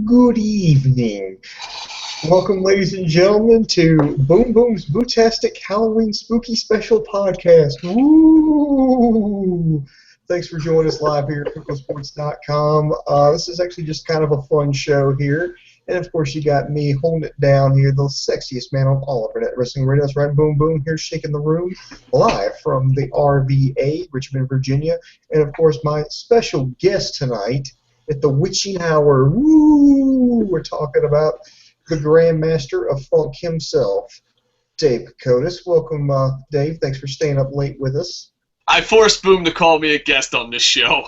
Good evening. Welcome, ladies and gentlemen, to Boom Boom's Boo-tastic Halloween Spooky Special Podcast. Woo! Thanks for joining us live here at CryptoSports.com. This is actually just kind of a fun show here. And of course, you got me holding it down here, the sexiest man on all of Internet Wrestling Radio. That's right, Boom Boom here, shaking the room, live from the RVA, Richmond, Virginia. And of course, my special guest tonight at the witching hour. Woo! We're talking about the Grandmaster of Funk himself, Dave Kokotis. Welcome, Dave. Thanks for staying up late with us. I forced Boom to call me a guest on this show.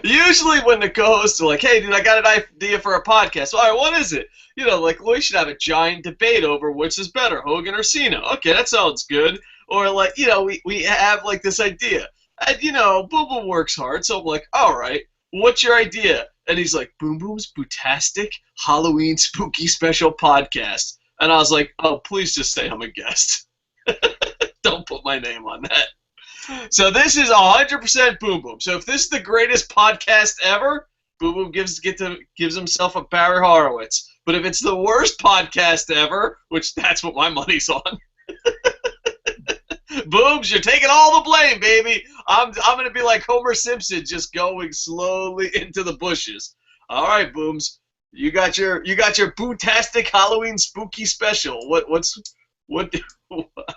Usually when the co-hosts are like, hey, dude, I got an idea for a podcast. All right, what is it? You know, like, we should have a giant debate over which is better, Hogan or Cena. Okay, that sounds good. Or, like, you know, we have, like, this idea. And, you know, Boom Boom works hard, so I'm like, all right, what's your idea? And he's like, Boom Boom's Boo-tastic Halloween Spooky Special Podcast. And I was like, oh, please just say I'm a guest. Don't put my name on that. So this is 100% Boom Boom. So if this is the greatest podcast ever, Boom Boom gives himself a Barry Horowitz. But if it's the worst podcast ever, which that's what my money's on, Booms, you're taking all the blame, baby. I'm gonna be like Homer Simpson, just going slowly into the bushes. All right, Booms, you got your Boo-tastic Halloween Spooky Special. What?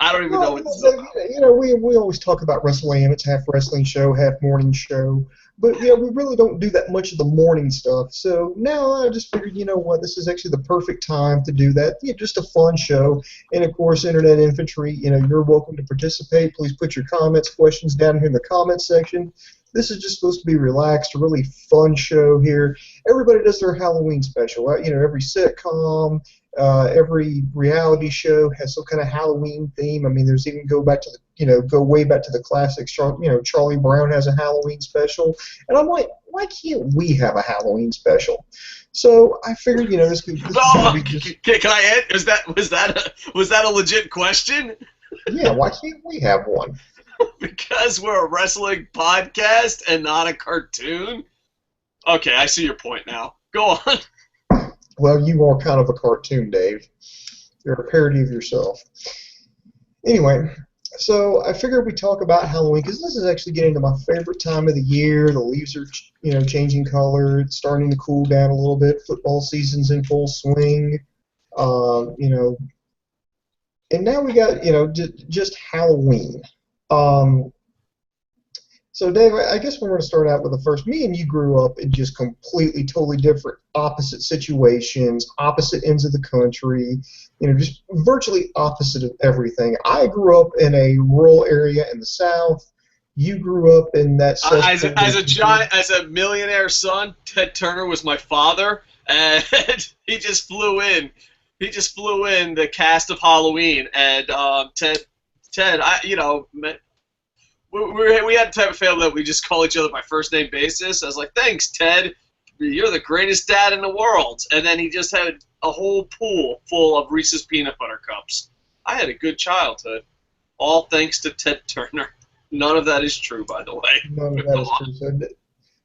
I don't even know what this is about. You know, we always talk about WrestleLam. It's half wrestling show, half morning show. But, you know, we really don't do that much of the morning stuff. So now I just figured, you know what, this is actually the perfect time to do that. Yeah, just a fun show. And, of course, Internet Infantry, you know, you're welcome to participate. Please put your comments, questions down here in the comments section. This is just supposed to be relaxed, a really fun show here. Everybody does their Halloween special. Right? You know, every sitcom, every reality show has some kind of Halloween theme. I mean, there's even go way back to the classics. Charlie Brown has a Halloween special, and I'm like, why can't we have a Halloween special? So I figured, you know, this could. Can I add? Was that a legit question? Yeah, why can't we have one? Because we're a wrestling podcast and not a cartoon? Okay, I see your point now. Go on. Well, you are kind of a cartoon, Dave. You're a parody of yourself. Anyway, so I figured we talk about Halloween because this is actually getting to my favorite time of the year. The leaves are, you know, changing color. It's starting to cool down a little bit. Football season's in full swing. You know, and now we got, you know, just Halloween. So, Dave, I guess we're going to start out with the first. Me and you grew up in just completely, totally different, opposite situations, opposite ends of the country, you know, just virtually opposite of everything. I grew up in a rural area in the South. You grew up in that. As a millionaire son, Ted Turner was my father, and he just flew in. He just flew in the cast of Halloween, and Ted, we had the type of family that we just call each other by first name basis. I was like, thanks, Ted. You're the greatest dad in the world. And then he just had a whole pool full of Reese's peanut butter cups. I had a good childhood, all thanks to Ted Turner. None of that is true, by the way. None of that is true.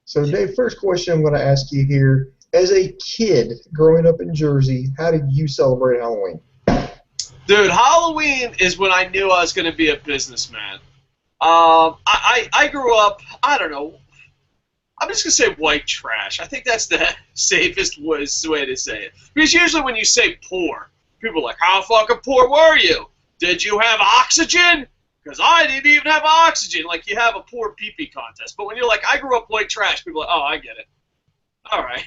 So, Dave, first question I'm going to ask you here. As a kid growing up in Jersey, how did you celebrate Halloween? Dude, Halloween is when I knew I was going to be a businessman. I grew up, I don't know, I'm just going to say white trash. I think that's the safest way to say it. Because usually when you say poor, people are like, how fucking poor were you? Did you have oxygen? Because I didn't even have oxygen. Like, you have a poor pee-pee contest. But when you're like, I grew up white trash, people are like, oh, I get it. All right.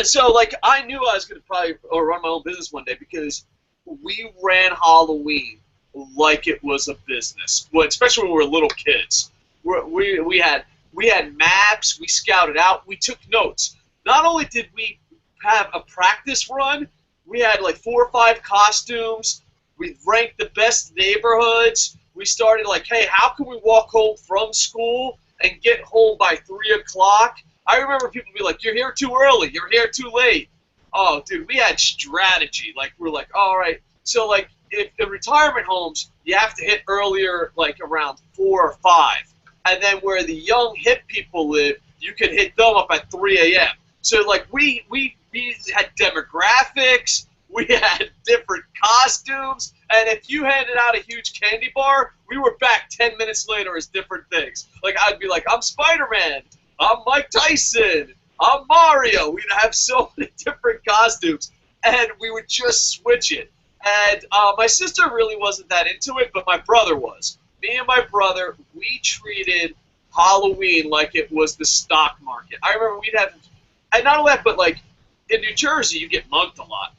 So, like, I knew I was going to probably run my own business one day because we ran Halloween like it was a business, well, especially when we were little kids. We had maps, we scouted out, we took notes. Not only did we have a practice run, we had like 4 or 5 costumes, we ranked the best neighborhoods, we started like, hey, how can we walk home from school and get home by 3 o'clock? I remember people be like, you're here too early, you're here too late. Oh, dude, we had strategy. Like, we're like, all right, so like, if in retirement homes, you have to hit earlier, like around 4 or 5. And then where the young hip people live, you can hit them up at 3 a.m. So like we had demographics, we had different costumes, and if you handed out a huge candy bar, we were back 10 minutes later as different things. Like I'd be like, I'm Spider-Man, I'm Mike Tyson, I'm Mario. We'd have so many different costumes, and we would just switch it. And my sister really wasn't that into it, but my brother was. Me and my brother, we treated Halloween like it was the stock market. I remember we'd have, and not only that, but like in New Jersey, you get mugged a lot.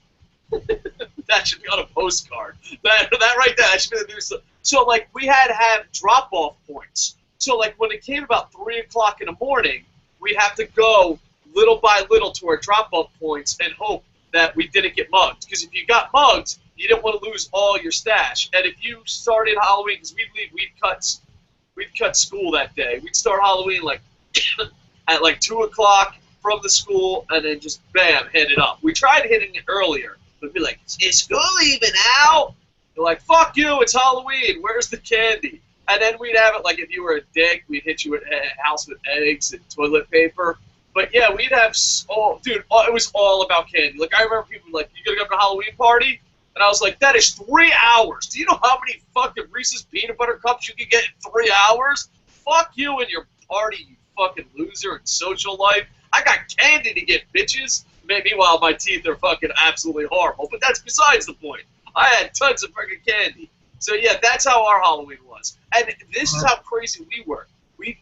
That should be on a postcard. That right there, that should be the news. So like we had to have drop-off points. So like when it came about 3 o'clock in the morning, we'd have to go little by little to our drop-off points and hope that we didn't get mugged. Because if you got mugged, you didn't want to lose all your stash. And if you started Halloween, because we'd cut school that day. We'd start Halloween like at like 2 o'clock from the school, and then just bam, hit it up. We tried hitting it earlier, but be like, is school even out? They're like, fuck you, it's Halloween. Where's the candy? And then we'd have it like if you were a dick, we'd hit you at a house with eggs and toilet paper. But yeah, we'd have, it was all about candy. Like I remember people like, you gonna go to a Halloween party? And I was like, that is 3 hours. Do you know how many fucking Reese's peanut butter cups you can get in 3 hours? Fuck you and your party, you fucking loser and social life. I got candy to get, bitches. Meanwhile, my teeth are fucking absolutely horrible. But that's besides the point. I had tons of freaking candy. So yeah, that's how our Halloween was. And this is how crazy we were. We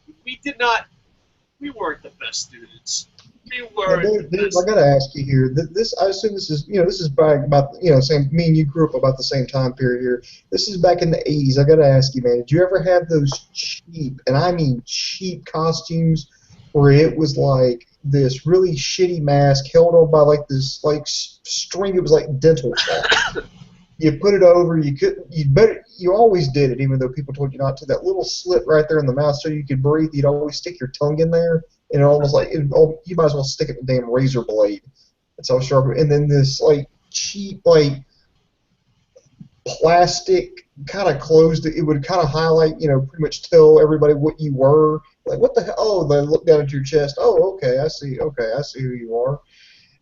weren't the best students. We weren't the best. I gotta ask you here. This, I assume this is, this is back about, same. Me and you grew up about the same time period here. This is back in the '80s. I gotta ask you, man. Did you ever have those cheap, and I mean cheap, costumes where it was like this really shitty mask held on by like this like string? It was like dental floss. You put it over. You always did it, even though people told you not to. That little slit right there in the mouth, so you could breathe. You'd always stick your tongue in there, and it almost like you might as well stick it in a damn razor blade. That's how sharp. And then this like cheap like plastic kind of closed. It would kind of highlight, pretty much tell everybody what you were. Like what the hell? Oh, they look down at your chest. Oh, okay, I see. Okay, I see who you are.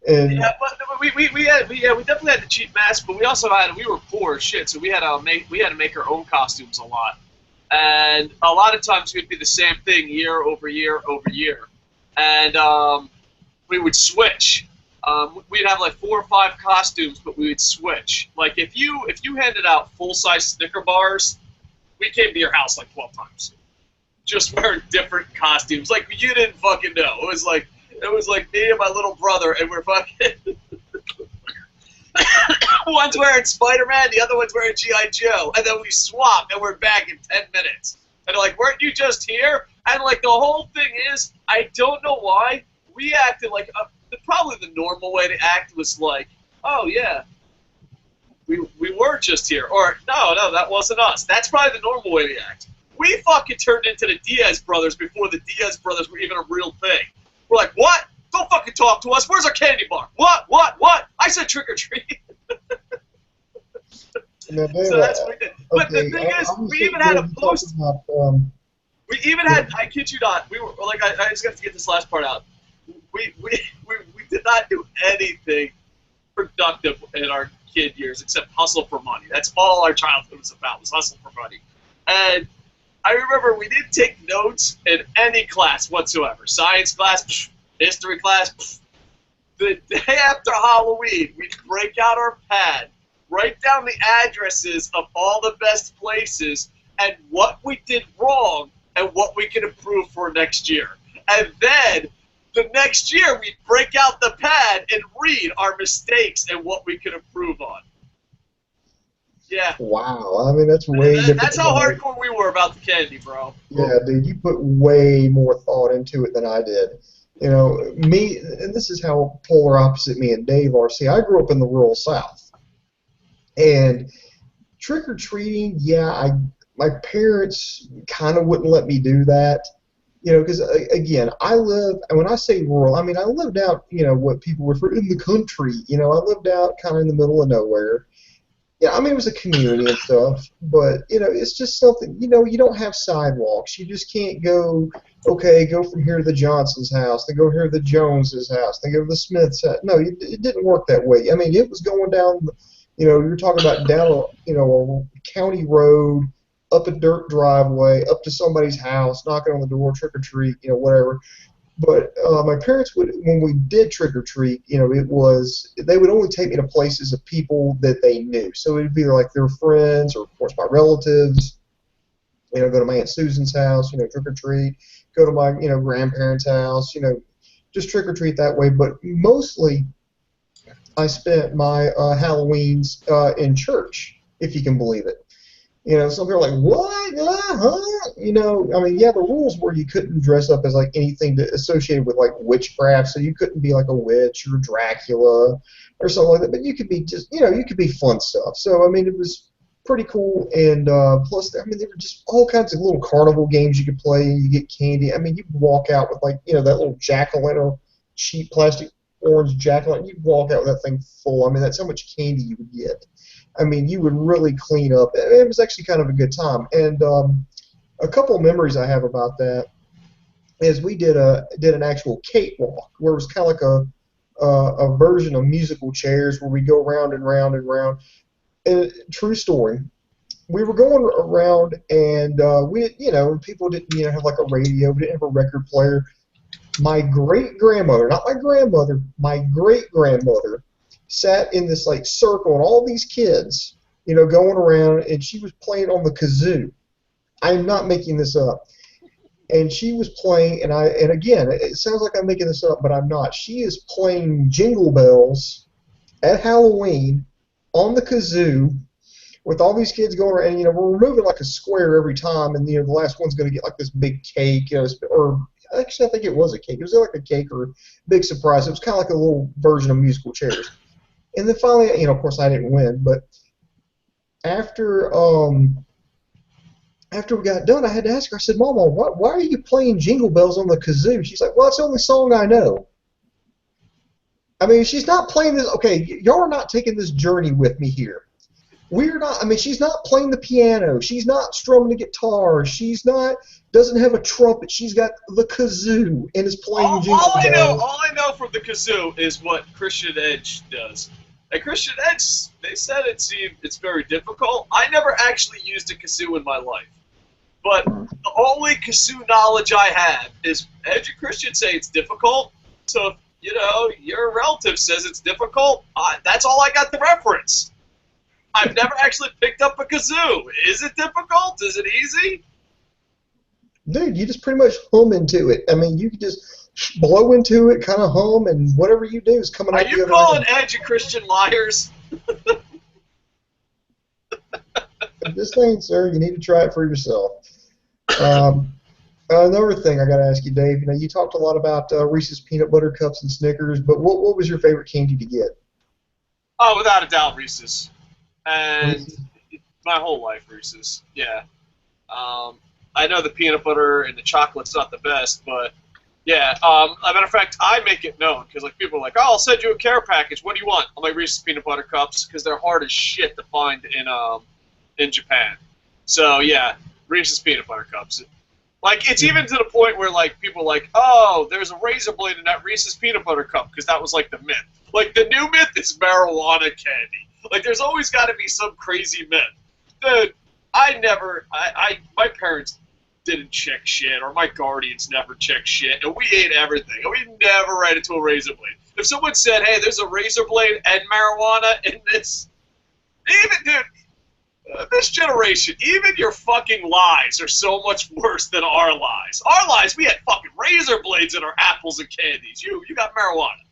And yeah, but we definitely had the cheap mask, but we were poor as shit, so we had to make our own costumes a lot, and a lot of times we'd be the same thing year over year over year, and we would switch. We'd have like 4 or 5 costumes, but we would switch. Like if you handed out full-size Snicker bars, we came to your house like 12 times, just wearing different costumes. Like you didn't fucking know. It was like me and my little brother, and we're fucking. One's wearing Spider-Man, the other one's wearing G.I. Joe, and then we swap, and we're back in 10 minutes. And they're like, weren't you just here? And like the whole thing is, I don't know why we acted like probably the normal way to act was like, oh yeah, we were just here, or no, that wasn't us. That's probably the normal way to act. We fucking turned into the Diaz brothers before the Diaz brothers were even a real thing. We're like, what? Don't fucking talk to us. Where's our candy bar? What? I said trick or treat. So that's what we did. But the thing is, we even had a post. We even had, I kid you not, we were like, I just got to get this last part out. We did not do anything productive in our kid years except hustle for money. That's all our childhood was about, was hustle for money. And I remember we didn't take notes in any class whatsoever. Science class, pff, history class. Pff. The day after Halloween, we'd break out our pad, write down the addresses of all the best places and what we did wrong and what we could improve for next year. And then the next year, we'd break out the pad and read our mistakes and what we could improve on. Yeah. Wow. I mean, that's way different. That's how hardcore we were about the candy, bro. Yeah, dude, you put way more thought into it than I did. Me, and this is how polar opposite me and Dave are. See, I grew up in the rural South. And trick-or-treating, yeah, my parents kind of wouldn't let me do that. Because, again, and when I say rural, I mean, I lived out, what people refer to in the country. I lived out kind of in the middle of nowhere. Yeah, I mean, it was a community and stuff, but it's just something. You don't have sidewalks. You just can't go. Okay, go from here to the Johnson's house, then go here to the Jones's house, then go to the Smith's house. No, it didn't work that way. I mean, it was going down. You're talking about down a county road, up a dirt driveway, up to somebody's house, knocking on the door, trick or treat, whatever. But my parents would, when we did trick or treat, they would only take me to places of people that they knew. So it'd be like their friends or, of course, my relatives. Go to my Aunt Susan's house, trick or treat. Go to my, grandparents' house, just trick or treat that way. But mostly, I spent my Halloweens in church, if you can believe it. Some people are like, what? Huh? I mean, yeah, the rules were you couldn't dress up as like anything associated with like witchcraft, so you couldn't be like a witch or Dracula or something like that. But you could be just, you could be fun stuff. So I mean, it was pretty cool. And plus, I mean, there were just all kinds of little carnival games you could play, and you get candy. I mean, you could walk out with like, that little jack-o'-lantern, cheap plastic orange jack-o'-lantern. You'd walk out with that thing full. I mean, that's how much candy you would get. I mean, you would really clean up. It was actually kind of a good time. And a couple of memories I have about that is we did an actual cakewalk where it was kind of like a version of musical chairs where we go round and round and round. And, true story. We were going around and people didn't have like a radio. We didn't have a record player. My great grandmother, not my grandmother, my great grandmother, sat in this like circle and all these kids, going around, and she was playing on the kazoo. I'm not making this up. And she was playing, and again, it sounds like I'm making this up, but I'm not. She is playing Jingle Bells at Halloween on the kazoo with all these kids going around. And, we're moving like a square every time, and the last one's going to get like this big cake, or actually I think it was a cake. It was like a cake or a big surprise. It was kind of like a little version of musical chairs. And then finally, of course, I didn't win. But after we got done, I had to ask her. I said, "Mama, why are you playing Jingle Bells on the kazoo?" She's like, "Well, it's the only song I know." I mean, she's not playing this. Okay, y'all are not taking this journey with me here. We're not. I mean, she's not playing the piano. She's not strumming the guitar. She's not. Doesn't have a trumpet. She's got the kazoo and is playing Jingle Bells. All I know from the kazoo is what Christian Edge does. At Christian Edge, they said it's very difficult. I never actually used a kazoo in my life. But the only kazoo knowledge I have is Edge and Christian say it's difficult. So, your relative says it's difficult. That's all I got to reference. I've never actually picked up a kazoo. Is it difficult? Is it easy? Dude, you just pretty much hum into it. I mean, you can just blow into it, kind of hum, and whatever you do is coming out the other end. Are you calling Edge and Christian liars? This thing, sir, you need to try it for yourself. Another thing I got to ask you, Dave. You talked a lot about Reese's peanut butter cups and Snickers, but what was your favorite candy to get? Oh, without a doubt, Reese's. And my whole life, Reese's. Yeah. I know the peanut butter and the chocolate's not the best, but yeah. As a matter of fact, I make it known because like people are like, "Oh, I'll send you a care package. What do you want?" I'm like, Reese's peanut butter cups because they're hard as shit to find in Japan. So yeah, Reese's peanut butter cups. Like it's even to the point where like people are like, "Oh, there's a razor blade in that Reese's peanut butter cup," because that was like the myth. Like the new myth is marijuana candy. Like there's always got to be some crazy myth. Dude, my parents didn't check shit, or my guardians never checked shit, and we ate everything. And we never ran into a razor blade. If someone said, "Hey, there's a razor blade and marijuana in this," this generation, even your fucking lies are so much worse than our lies. Our lies, we had fucking razor blades in our apples and candies. You got marijuana.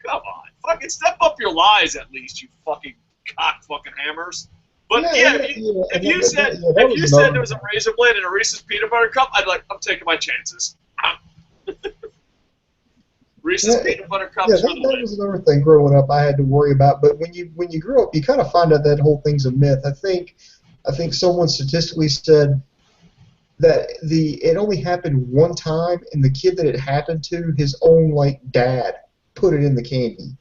Come on, fucking step up your lies at least, you fucking cock fucking hammers. But if you said there was a razor blade and a Reese's peanut butter cup, I'd be like, I'm taking my chances. Reese's peanut butter cups. Yeah, that was another thing growing up I had to worry about. But when you grow up, you kind of find out that whole thing's a myth. I think someone statistically said that it only happened one time, and the kid that it happened to, his own dad put it in the candy.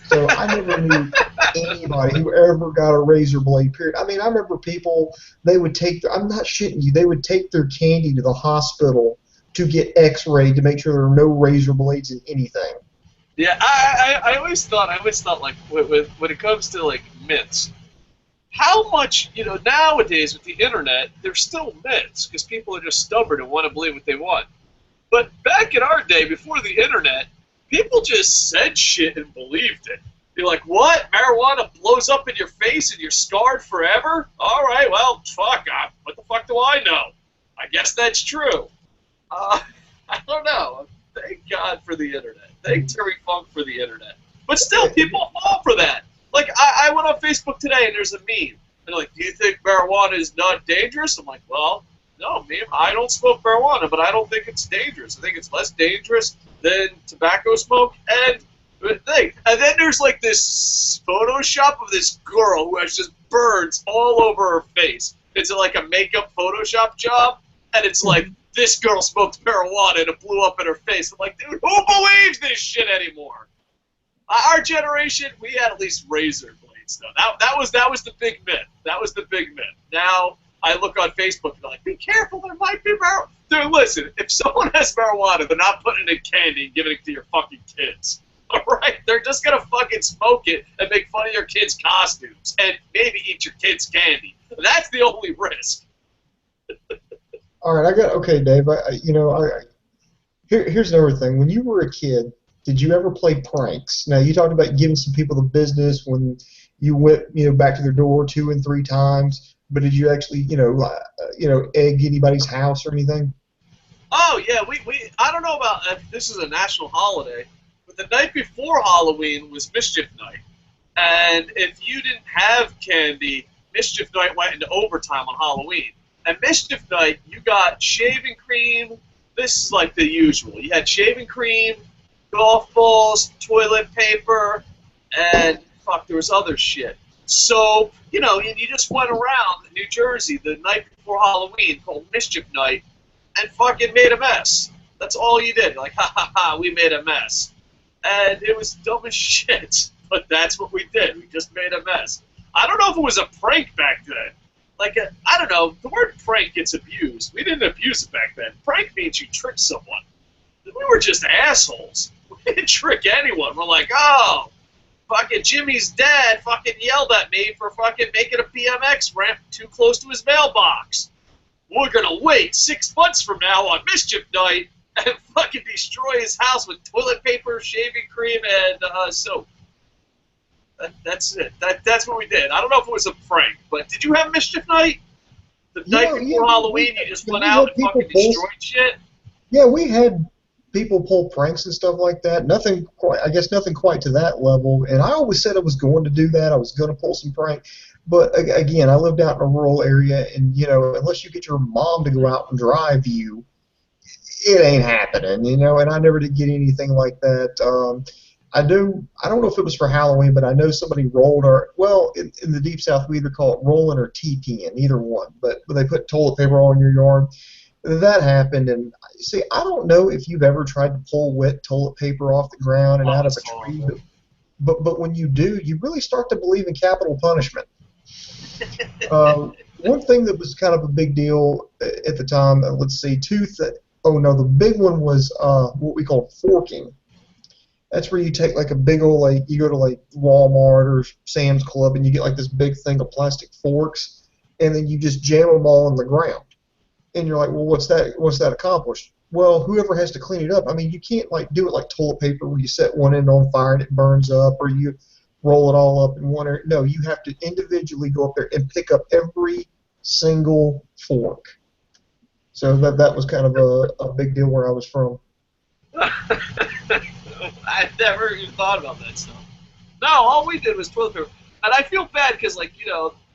So I never knew. anybody who ever got a razor blade, period. I mean, I remember people, they would take, I'm not shitting you, they would take their candy to the hospital to get x-rayed to make sure there were no razor blades in anything. Yeah, I always thought like when it comes to like myths, how much nowadays with the internet, there's still myths because people are just stubborn and want to believe what they want. But back in our day, before the internet, people just said shit and believed it. You're like, what? Marijuana blows up in your face and you're scarred forever? All right, well, fuck. What the fuck do I know? I guess that's true. Uh, I don't know. Thank God for the internet. Thank Terry Funk for the internet. But still, people fall for that. Like, I went on Facebook today and there's a meme. They're like, do you think marijuana is not dangerous? I'm like, well, no, meme. I don't smoke marijuana, but I don't think it's dangerous. I think it's less dangerous than tobacco smoke. And then there's like this Photoshop of this girl who has just burns all over her face. It's like a makeup Photoshop job, and it's like, this girl smoked marijuana and it blew up in her face. I'm like, dude, who believes this shit anymore? Our generation, we had at least razor blades, though. That was the big myth. That was the big myth. Now I look on Facebook and they're like, be careful, there might be marijuana. Dude, listen, if someone has marijuana, they're not putting it in candy and giving it to your fucking kids. All right? They're just going to fucking smoke it and make fun of your kids' costumes and maybe eat your kids' candy. That's the only risk. All right, okay, Dave. Here's another thing. When you were a kid, did you ever play pranks? Now you talked about giving some people the business when you went, back to their door 2 and 3 times. But did you actually, egg anybody's house or anything? Oh yeah, we I don't know about if this is a national holiday, but the night before Halloween was Mischief Night, and if you didn't have candy, Mischief Night went into overtime on Halloween. And Mischief Night, you got shaving cream. This is like the usual. You had shaving cream, golf balls, toilet paper, and fuck, there was other shit. So, and you just went around New Jersey the night before Halloween called Mischief Night and fucking made a mess. That's all you did. Like, ha ha ha, we made a mess. And it was dumb as shit, but that's what we did. We just made a mess. I don't know if it was a prank back then. Like, I don't know, the word prank gets abused. We didn't abuse it back then. Prank means you trick someone. We were just assholes. We didn't trick anyone. We're like, oh, fucking Jimmy's dad fucking yelled at me for fucking making a BMX ramp too close to his mailbox. We're gonna wait 6 months from now on Mischief Night and fucking destroy his house with toilet paper, shaving cream, and soap. That's it. That's what we did. I don't know if it was a prank, but did you have Mischief Night? The night before Halloween, you just went out and fucking destroyed shit? Yeah, we had people pull pranks and stuff like that. Nothing quite to that level. And I always said I was going to do that. I was going to pull some prank. But again, I lived out in a rural area, and unless you get your mom to go out and drive you, it ain't happening. And I never did get anything like that. I don't know if it was for Halloween, but I know somebody rolled in the Deep South, we either call it rolling or TPing, either one. But they put toilet paper all in your yard. That happened, and see, I don't know if you've ever tried to pull wet toilet paper off the ground and out of a tree, but when you do, you really start to believe in capital punishment. One thing that was kind of a big deal at the time, let's see, the big one was what we call forking. That's where you take like a big old, you go to like Walmart or Sam's Club and you get like this big thing of plastic forks, and then you just jam them all in the ground. And you're like, well, what's that accomplish? Well, whoever has to clean it up. I mean, you can't do it like toilet paper where you set one end on fire and it burns up, or you roll it all up in one area. No, you have to individually go up there and pick up every single fork. So that was kind of a big deal where I was from. I never even thought about that stuff. No, all we did was toilet paper. And I feel bad because, there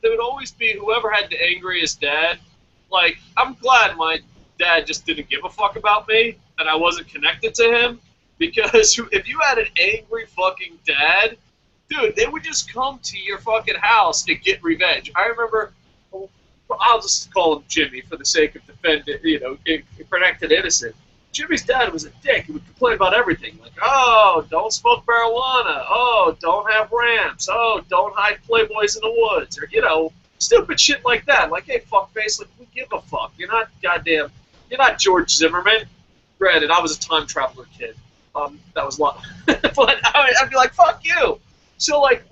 would always be whoever had the angriest dad. Like, I'm glad my dad just didn't give a fuck about me and I wasn't connected to him. Because if you had an angry fucking dad, dude, they would just come to your fucking house and get revenge. I remember, I'll just call him Jimmy for the sake of protected innocent. Jimmy's dad was a dick. He would complain about everything. Like, oh, don't smoke marijuana. Oh, don't have ramps. Oh, don't hide Playboys in the woods. Or, stupid shit like that. Like, hey, fuckface, like, who give a fuck? You're not George Zimmerman. Granted, I was a time traveler kid. That was a lot. But I'd be like, fuck you. So, like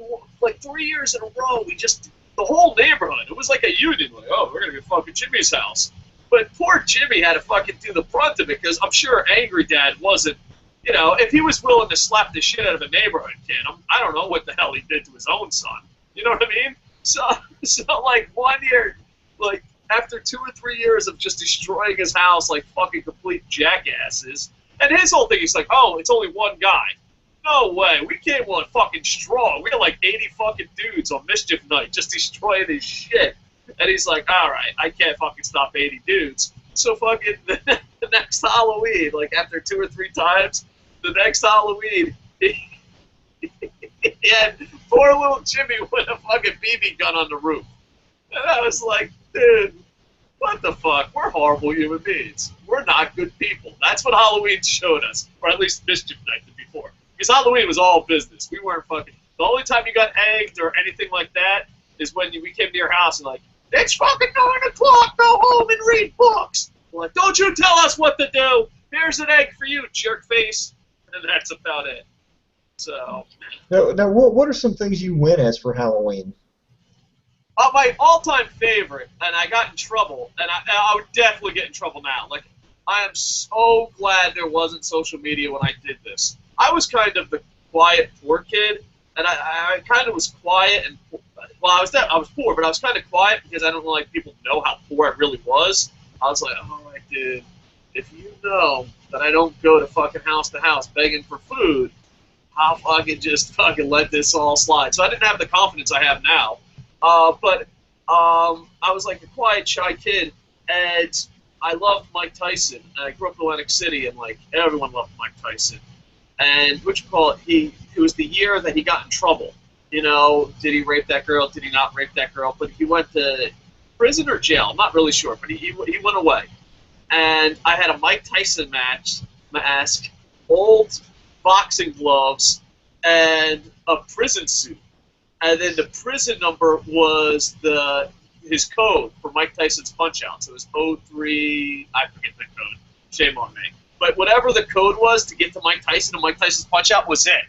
3 years in a row, the whole neighborhood, it was like a union. Like, oh, we're going to go fucking Jimmy's house. But poor Jimmy had to fucking do the brunt of it because I'm sure Angry Dad wasn't, if he was willing to slap the shit out of a neighborhood kid, I don't know what the hell he did to his own son. You know what I mean? So like 1 year, like after 2 or 3 years of just destroying his house like fucking complete jackasses, and his whole thing is like, oh, it's only one guy. No way. We came on fucking strong. We had like 80 fucking dudes on Mischief Night just destroying his shit. And he's like, all right, I can't fucking stop 80 dudes. So fucking the next Halloween, like after 2 or 3 times, the next Halloween, he had poor little Jimmy with a fucking BB gun on the roof. And I was like, dude, what the fuck? We're horrible human beings. We're not good people. That's what Halloween showed us, or at least Mischief Night did before. Because Halloween was all business. We weren't fucking. The only time you got egged or anything like that is when we came to your house and like, it's fucking 9 o'clock, go home and read books. We're like, don't you tell us what to do. Here's an egg for you, jerk face. And that's about it. So. Now what are some things you went as for Halloween? My all-time favorite, and I got in trouble, and I would definitely get in trouble now. Like, I am so glad there wasn't social media when I did this. I was kind of the quiet, poor kid, and I kind of was quiet and. Well, I was poor, but I was kind of quiet because I don't like people to know how poor I really was. I was like, all right, dude, if you know that I don't go to fucking house to house begging for food, I'll fucking just fucking let this all slide. So I didn't have the confidence I have now. But I was like a quiet, shy kid, and I loved Mike Tyson. And I grew up in Atlantic City, and like everyone loved Mike Tyson. And it was the year that he got in trouble. Did he rape that girl? Did he not rape that girl? But he went to prison or jail. I'm not really sure, but he went away. And I had a Mike Tyson mask, old boxing gloves, and a prison suit. And then the prison number was his code for Mike Tyson's Punch-Out. So it was 03, I forget the code. Shame on me. But whatever the code was to get to Mike Tyson and Mike Tyson's Punch-Out was it.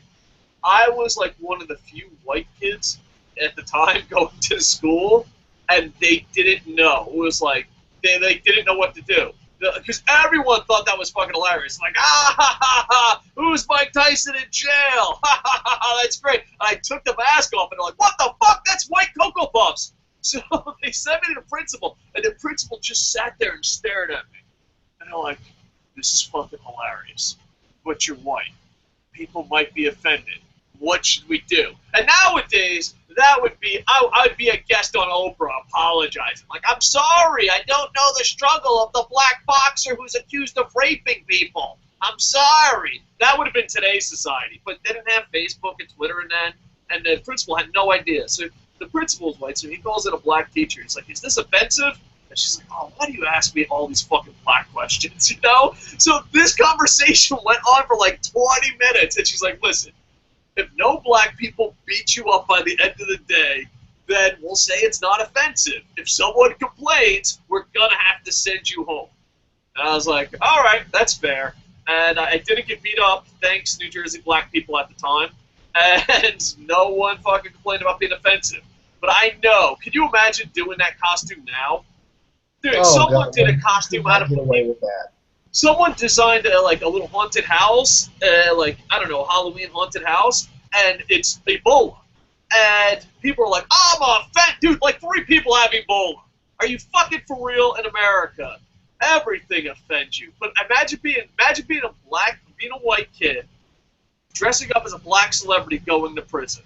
I was like one of the few white kids at the time going to school, and they didn't know. It was like they didn't know what to do because everyone thought that was fucking hilarious. Like, who's Mike Tyson in jail? That's great. And I took the mask off, and they're like, what the fuck? That's white Cocoa Puffs. So they sent me to the principal, and the principal just sat there and stared at me. And they're like, this is fucking hilarious, but you're white. People might be offended. What should we do? And nowadays, that would be, I'd be a guest on Oprah apologizing. Like, I'm sorry, I don't know the struggle of the black boxer who's accused of raping people. I'm sorry. That would have been today's society. But they didn't have Facebook and Twitter and the principal had no idea. So the principal's white, so he calls in a black teacher. He's like, is this offensive? And she's like, oh, why do you ask me all these fucking black questions, So this conversation went on for like 20 minutes, and she's like, listen, if no black people beat you up by the end of the day, then we'll say it's not offensive. If someone complains, we're going to have to send you home. And I was like, all right, that's fair. And I didn't get beat up, thanks New Jersey black people at the time. And no one fucking complained about being offensive. But I know, can you imagine doing that costume now? Dude, someone did a costume out of... Get away with that. Someone designed a little haunted house, Halloween haunted house, and it's Ebola. And people are like, I'm offended. Dude, like 3 people have Ebola. Are you fucking for real in America? Everything offends you. But imagine being a white kid, dressing up as a black celebrity going to prison.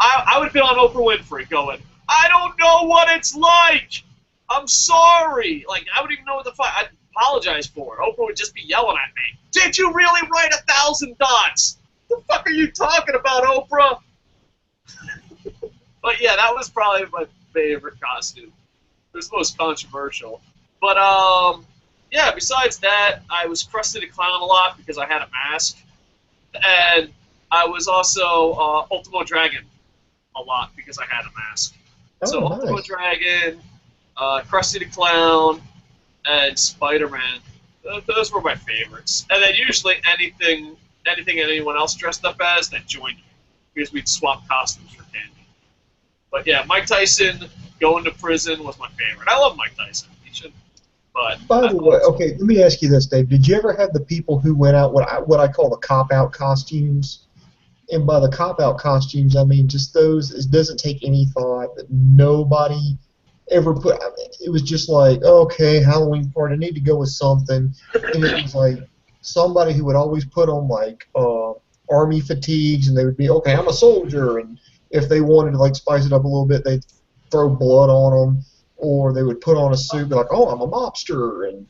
I would have been on Oprah Winfrey going, I don't know what it's like. I'm sorry. Like, I wouldn't even know what the fuck. I'd apologize for it. Oprah would just be yelling at me. Did you really write 1,000 dots? What the fuck are you talking about, Oprah? But yeah, that was probably my favorite costume. It was the most controversial. But yeah, besides that, I was Krusty the Clown a lot because I had a mask, and I was also Ultimo Dragon a lot because I had a mask. Oh, So Ultimo nice. Dragon, Krusty the Clown, and Spider-Man. Those were my favorites. And then usually anything anyone else dressed up as that joined me because we'd swap costumes for candy. But yeah, Mike Tyson going to prison was my favorite. I love Mike Tyson. He should, but By I the thought it way, was okay, let me ask you this, Dave. Did you ever have the people who went out what I call the cop out costumes? And by the cop out costumes, I mean just those. It doesn't take any thought that nobody ever put. I mean, it was just like, okay, Halloween party. I need to go with something, and it was like somebody who would always put on like army fatigues, and they would be okay. I'm a soldier, and if they wanted to like spice it up a little bit, they'd throw blood on them, or they would put on a suit, be like, oh, I'm a mobster, and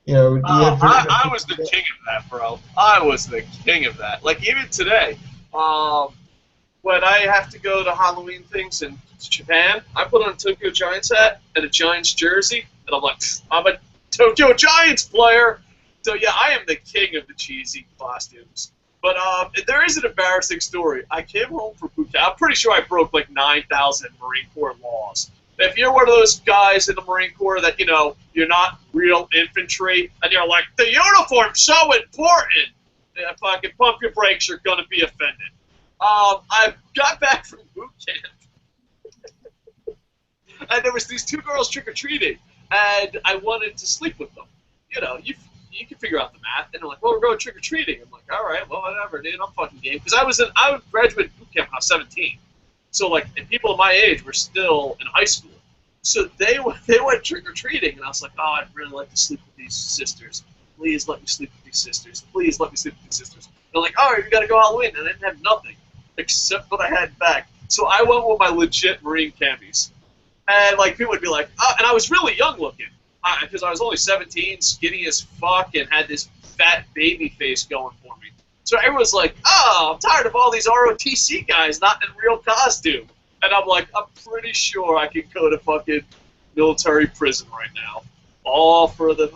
do you ever have I people was do the that? king of that, bro. I was the king of that. Like even today, when I have to go to Halloween things in Japan, I put on a Tokyo Giants hat and a Giants jersey, and I'm like, I'm a Tokyo Giants player. So yeah, I am the king of the cheesy costumes. But there is an embarrassing story. I came home from boot camp. I'm pretty sure I broke like 9,000 Marine Corps laws. If you're one of those guys in the Marine Corps that you're not real infantry, and you're like the uniform's so important, if I can pump your brakes, you're gonna be offended. I got back from boot camp, and there was these two girls trick or treating, and I wanted to sleep with them. You can figure out the math. And they're like, well, we're going trick or treating. I'm like, all right, well, whatever, dude. I'm fucking game because I graduated boot camp when I was 17. So like, and people of my age were still in high school. So they went trick or treating, and I was like, oh, I'd really like to sleep with these sisters. Please let me sleep with these sisters. Please let me sleep with these sisters. They're like, all right, we got to go Halloween, and I didn't have nothing except what I had back. So I went with my legit Marine camis. And like people would be like, oh, and I was really young looking because I was only 17, skinny as fuck, and had this fat baby face going for me. So everyone's like, oh, I'm tired of all these ROTC guys not in real costume. And I'm like, I'm pretty sure I could go to fucking military prison right now. All for the,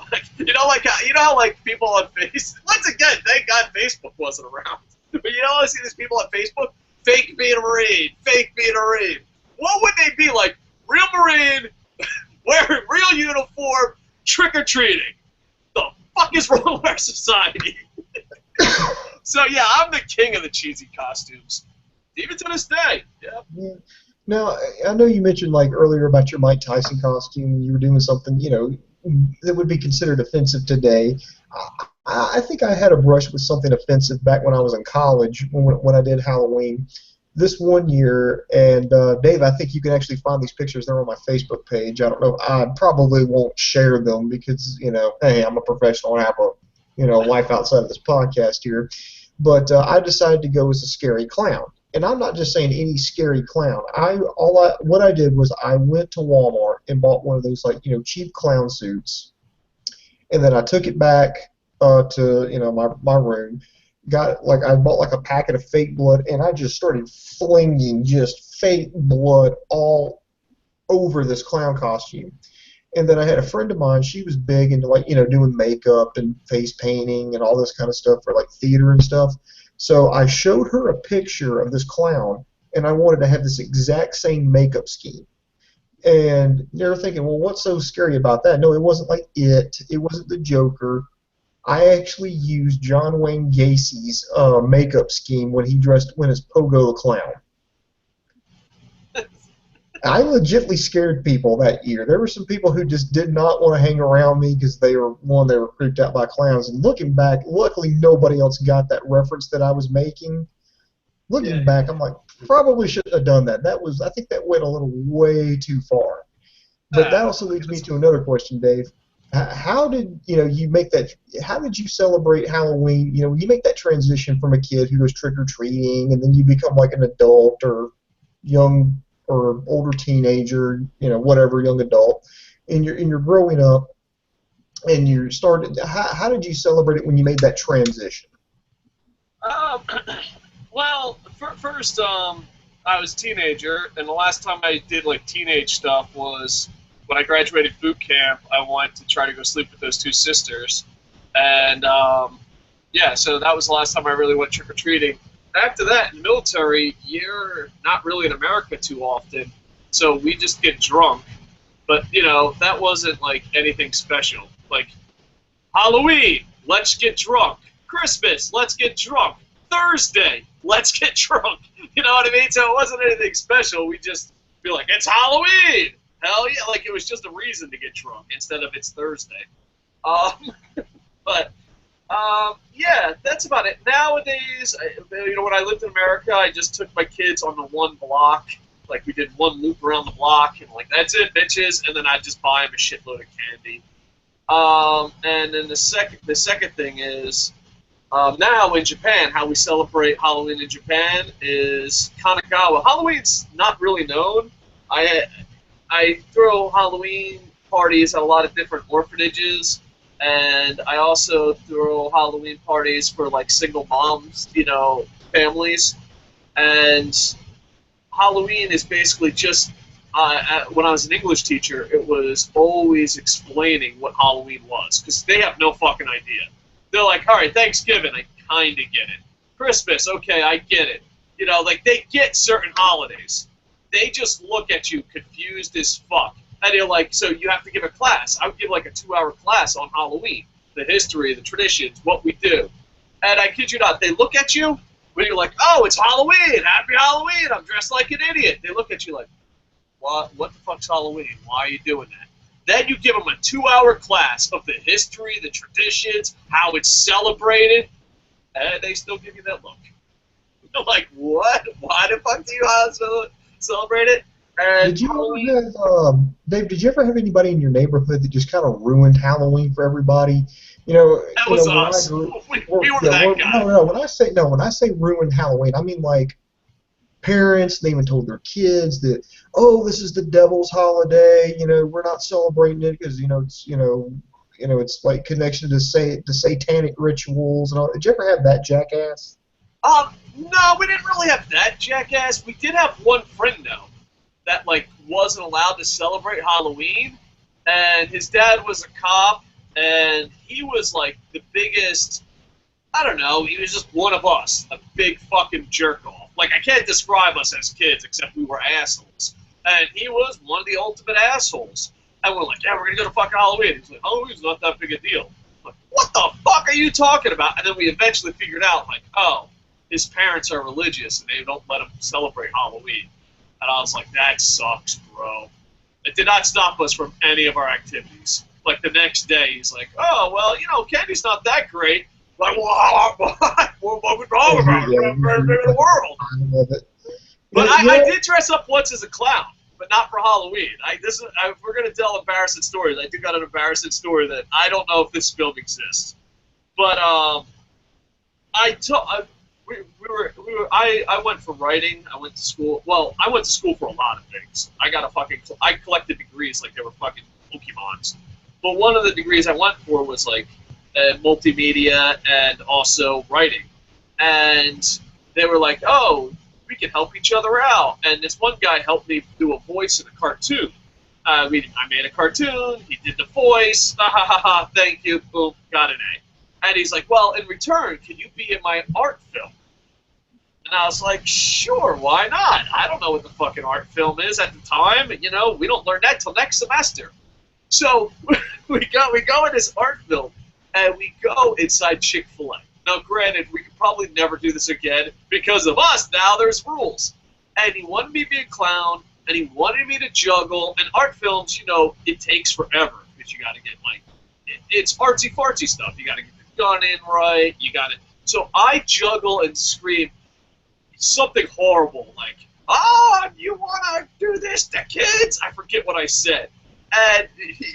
how like people on Facebook, once again, thank God Facebook wasn't around. But I see these people on Facebook, fake being a Marine, fake being a Marine. What would they be like? Real Marine, wearing real uniform, trick-or-treating. The fuck is wrong with our society? So yeah, I'm the king of the cheesy costumes. Even to this day. Yeah. Yeah. Now, I know you mentioned like earlier about your Mike Tyson costume. You were doing something, that would be considered offensive today. I think I had a brush with something offensive back when I was in college when I did Halloween. This one year, and Dave, I think you can actually find these pictures. They're on my Facebook page. I don't know. I probably won't share them because, hey, I'm a professional and I have a, life outside of this podcast here. But I decided to go as a scary clown. And I'm not just saying any scary clown. What I did was I went to Walmart and bought one of those like cheap clown suits, and then I took it back to my room. I bought like a packet of fake blood, and I just started flinging just fake blood all over this clown costume. And then I had a friend of mine. She was big into like doing makeup and face painting and all this kind of stuff for like theater and stuff. So I showed her a picture of this clown, and I wanted to have this exact same makeup scheme. And they're thinking, well, what's so scary about that? No, it wasn't like it. It wasn't the Joker. I actually used John Wayne Gacy's makeup scheme when he went as Pogo the Clown. I legitimately scared people that year. There were some people who just did not want to hang around me because they were creeped out by clowns. And looking back, luckily nobody else got that reference that I was making. Yeah. Looking back, I'm like, probably shouldn't have done that. I think that went a little way too far. But that also leads me to another question, Dave. How did you make that? How did you celebrate Halloween? When you make that transition from a kid who goes trick or treating, and then you become like an adult or young or older teenager, whatever, young adult, and you're growing up, and you started. How did you celebrate it when you made that transition? Um, well, first, I was a teenager, and the last time I did like teenage stuff was when I graduated boot camp, I went to try to go sleep with those two sisters, and yeah, so that was the last time I really went trick or treating. After that, in the military, you're not really in America too often, so we just get drunk. But you know, that wasn't like anything special. Like Halloween, let's get drunk. Christmas, let's get drunk. Thursday, let's get drunk. You know what I mean? So it wasn't anything special. We just be like, it's Halloween. Hell yeah! Like it was just a reason to get drunk instead of it's Thursday. Um, but yeah, that's about it. Nowadays, you know, when I lived in America, I just took my kids on the one block. Like we did one loop around the block, and like that's it, bitches. And then I'd just buy them a shitload of candy. And then the second thing is now in Japan, how we celebrate Halloween in Japan is Kanagawa. Halloween's not really known. I throw Halloween parties at a lot of different orphanages, and I also throw Halloween parties for like single moms, you know, families. And Halloween is basically just when I was an English teacher, it was always explaining what Halloween was because they have no fucking idea. They're like, all right, Thanksgiving, I kind of get it. Christmas, okay, I get it. You know, like they get certain holidays. They just look at you confused as fuck. And they're like, so you have to give a class. I would give like a 2-hour class on Halloween, the history, the traditions, what we do. And I kid you not, they look at you when you're like, oh, it's Halloween, happy Halloween, I'm dressed like an idiot. They look at you like, what the fuck's Halloween? Why are you doing that? Then you give them a 2-hour class of the history, the traditions, how it's celebrated, and they still give you that look. You're like, what? Why the fuck do you celebrate it? And Did you ever have, Dave? Did you ever have anybody in your neighborhood that just kind of ruined Halloween for everybody? That was When us. I grew, We were that guy. no. When I say ruined Halloween, I mean like parents. They even told their kids that, oh, this is the devil's holiday. We're not celebrating it because it's like connection to satanic rituals and all. Did you ever have that jackass? No, we didn't really have that jackass. We did have one friend though that like wasn't allowed to celebrate Halloween, and his dad was a cop, and he was like the biggest. I don't know. He was just one of us, a big fucking jerk off. Like I can't describe us as kids except we were assholes, and he was one of the ultimate assholes. And we're like, yeah, we're gonna go to fucking Halloween. He's like, Halloween's not that big a deal. I'm like, what the fuck are you talking about? And then we eventually figured out, like, oh, his parents are religious and they don't let him celebrate Halloween. And I was like, that sucks, bro. It did not stop us from any of our activities. Like the next day, he's like, oh, well, candy's not that great. Like, what was wrong about it? We're in the world. I love it. But I did dress up once as a clown, but not for Halloween. If we're going to tell embarrassing stories, I do got an embarrassing story that I don't know if this film exists. But I went for writing. I went to school. Well, I went to school for a lot of things. I collected degrees like they were fucking Pokemons. But one of the degrees I went for was like multimedia and also writing. And they were like, oh, we can help each other out. And this one guy helped me do a voice in a cartoon. I made a cartoon. He did the voice. Ha ha ha ha. Thank you. Boom. Got an A. And he's like, well, in return, can you be in my art film? And I was like, sure, why not? I don't know what the fucking art film is at the time. We don't learn that till next semester. So we go in this art film, and we go inside Chick-fil-A. Now, granted, we could probably never do this again because of us. Now there's rules. And he wanted me to be a clown, and he wanted me to juggle. And art films, it takes forever because you got to get, like, it's artsy-fartsy stuff. You got to get the gun in right. You got to. So I juggle and scream something horrible, like, oh, you want to do this to kids? I forget what I said. And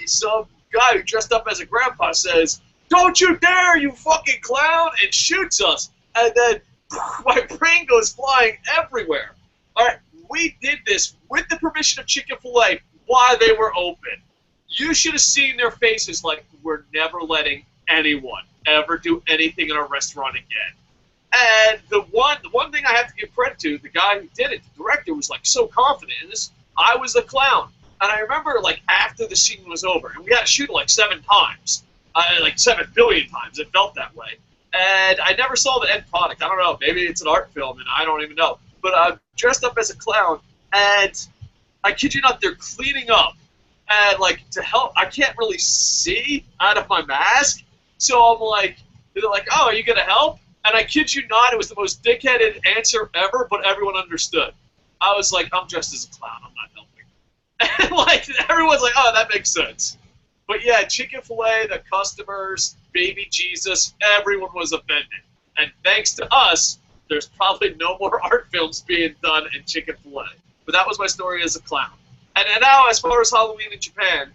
some guy who dressed up as a grandpa says, don't you dare, you fucking clown, and shoots us. And then my brain goes flying everywhere. All right, we did this with the permission of Chick-fil-A while they were open. You should have seen their faces like, we're never letting anyone ever do anything in our restaurant again. And the one thing I have to give credit to, the guy who did it, the director, was like so confident in this. I was the clown. And I remember, like, after the scene was over, and we had to shoot it like 7 times, like 7 billion times. It felt that way. And I never saw the end product. I don't know. Maybe it's an art film, and I don't even know. But I'm dressed up as a clown, and I kid you not, they're cleaning up. And, like, to help, I can't really see out of my mask. So I'm like, they're like, oh, are you going to help? And I kid you not, it was the most dickheaded answer ever, but everyone understood. I was like, I'm dressed as a clown. I'm not helping. And, like, everyone's like, oh, that makes sense. But, yeah, chicken filet, the customers, baby Jesus, everyone was offended. And thanks to us, there's probably no more art films being done in chicken filet. But that was my story as a clown. And now, as far as Halloween in Japan,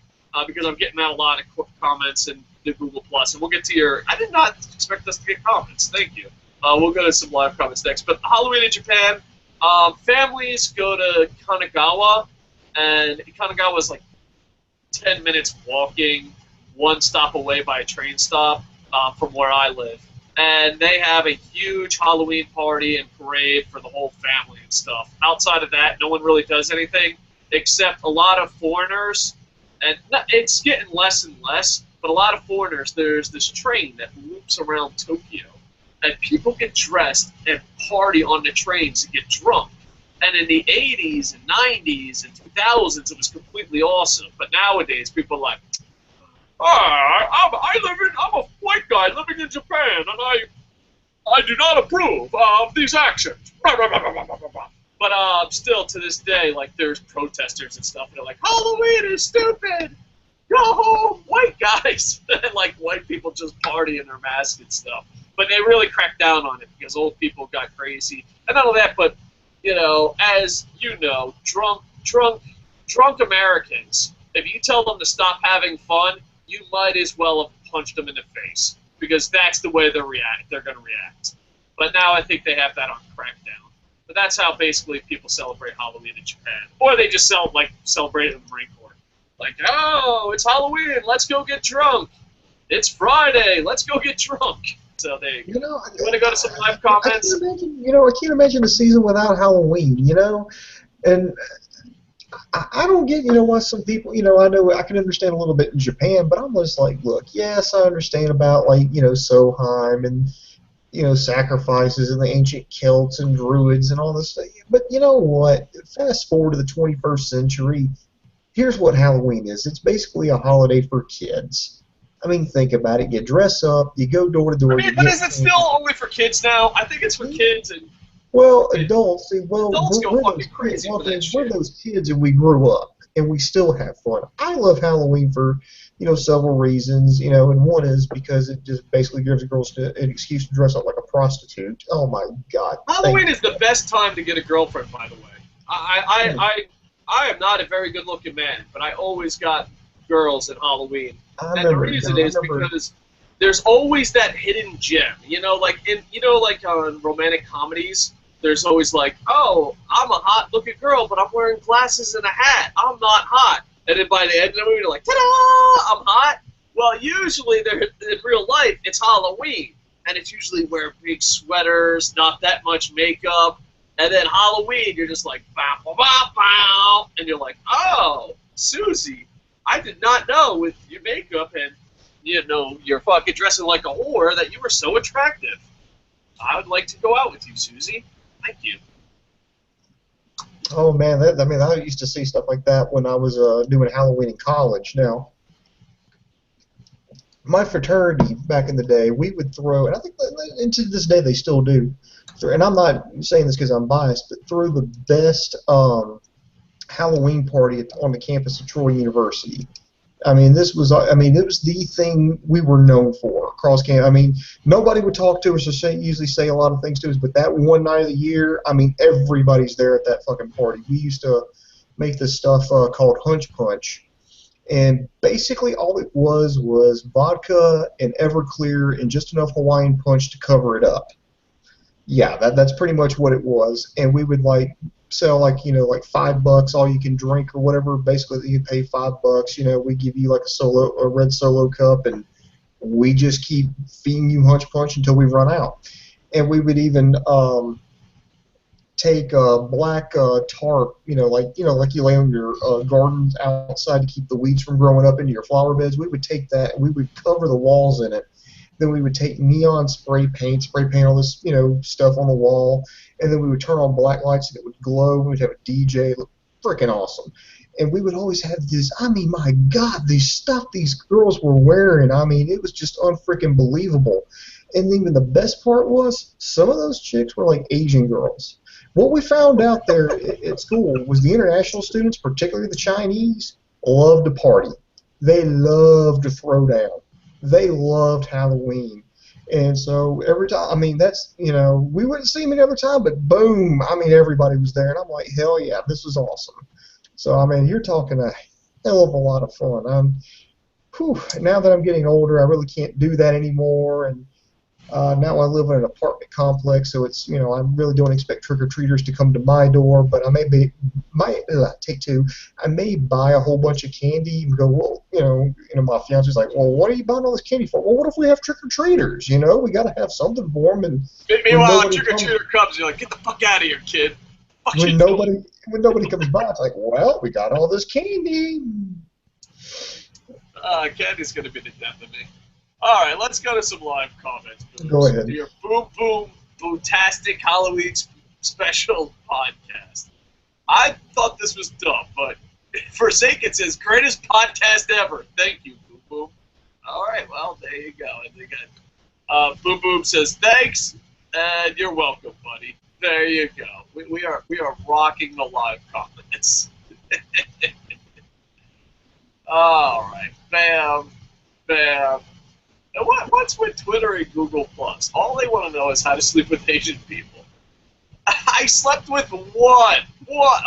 because I'm getting out a lot of comments and the Google Plus, and we'll get to your. I did not expect us to get comments. Thank you. We'll go to some live comments next. But Halloween in Japan, families go to Kanagawa, and Kanagawa is like 10 minutes walking, one stop away by a train stop from where I live. And they have a huge Halloween party and parade for the whole family and stuff. Outside of that, no one really does anything except a lot of foreigners. And it's getting less and less, but a lot of foreigners. There's this train that loops around Tokyo, and people get dressed and party on the trains and get drunk. And in the 80s and 90s and 2000s, it was completely awesome. But nowadays, people are like, I'm a white guy living in Japan, and I do not approve of these actions. But still, to this day, like, there's protesters and stuff, and they're like, Halloween is stupid! Go home, white guys! And, like, white people just party in their masks and stuff. But they really cracked down on it because old people got crazy. And not only that, but, you know, as you know, drunk Americans, if you tell them to stop having fun, you might as well have punched them in the face, because that's the way they're going to react. But now I think they have that on crackdown. But that's how basically people celebrate Halloween in Japan. Or they just celebrate it in the Marine Corps. Like, oh, it's Halloween, let's go get drunk. It's Friday, let's go get drunk. So they, you want to go to some live comments? I can't imagine a season without Halloween, And I don't get, why some people, I know I can understand a little bit in Japan, but I'm just like, look, yes, I understand about, like, Soheim and, sacrifices and the ancient Celts and Druids and all this stuff. But you know what? Fast forward to the 21st century, here's what Halloween is. It's basically a holiday for kids. I mean, think about it. You dress up, you go door to door. I mean, but is it still only for kids now? I think it's for kids and... Well, adults, adults go fucking crazy for that shit. We're those kids and we grew up, and we still have fun. I love Halloween for, several reasons, and one is because it just basically gives girls an excuse to dress up like a prostitute. Oh my God! Halloween is the best time to get a girlfriend, by the way. I am not a very good-looking man, but I always got girls at Halloween, and the reason is because there's always that hidden gem. Like on romantic comedies. There's always like, oh, I'm a hot-looking girl, but I'm wearing glasses and a hat. I'm not hot. And then by the end of the movie, they're like, ta-da, I'm hot. Well, usually in real life, it's Halloween. And it's usually wear big sweaters, not that much makeup. And then Halloween, you're just like, bow, bow, bow, bow. And you're like, oh, Susie, I did not know with your makeup and, you're fucking dressing like a whore that you were so attractive. I would like to go out with you, Susie. Thank you. Oh man, I used to see stuff like that when I was doing Halloween in college. Now, my fraternity back in the day, we would throw, and I think and to this day they still do. And I'm not saying this because I'm biased, but throw the best Halloween party on the campus of Troy University. I mean, it was the thing we were known for across campus. I mean, nobody would talk to us or usually say a lot of things to us, but that one night of the year, I mean, everybody's there at that fucking party. We used to make this stuff called Hunch Punch, and basically all it was vodka and Everclear and just enough Hawaiian Punch to cover it up. Yeah, that's pretty much what it was, and we would sell like $5 all you can drink or whatever. Basically, you pay $5. We give you like a red Solo cup, and we just keep feeding you Hunch Punch until we run out. And we would even take a black tarp, like you lay on your gardens outside to keep the weeds from growing up into your flower beds. We would take that and we would cover the walls in it. Then we would take neon spray paint all this, stuff on the wall, and then we would turn on black lights and it would glow. We'd have a DJ, it looked freaking awesome. And we would always have this, I mean, my God, these stuff these girls were wearing, I mean, it was just unfreaking believable. And even the best part was, some of those chicks were like Asian girls. What we found out there at school was the international students, particularly the Chinese, loved to party. They loved to throw down. They loved Halloween. And so every time, I mean, we wouldn't see them any other time, but boom, I mean, everybody was there. And I'm like, hell yeah, this was awesome. So, I mean, you're talking a hell of a lot of fun. Now that I'm getting older, I really can't do that anymore. And now I live in an apartment complex, so it's, I really don't expect trick-or-treaters to come to my door, but I take two. I may buy a whole bunch of candy and go, well, my fiance's like, well, what are you buying all this candy for? Well, what if we have trick-or-treaters, We got to have something for them. And meanwhile, a trick-or-treater comes, you're like, get the fuck out of here, kid. When nobody comes by, it's like, well, we got all this candy. Candy's going to be the death of me. All right, let's go to some live comments. Go ahead. Your Boo-tastic Halloween special podcast. I thought this was dumb, but Forsaken says, greatest podcast ever. Thank you, Boom Boom. All right, well, there you go. I think Boom Boom says, thanks, and you're welcome, buddy. There you go. We are rocking the live comments. All right, bam, bam. What's with Twitter and Google Plus? All they want to know is how to sleep with Asian people. I slept with one.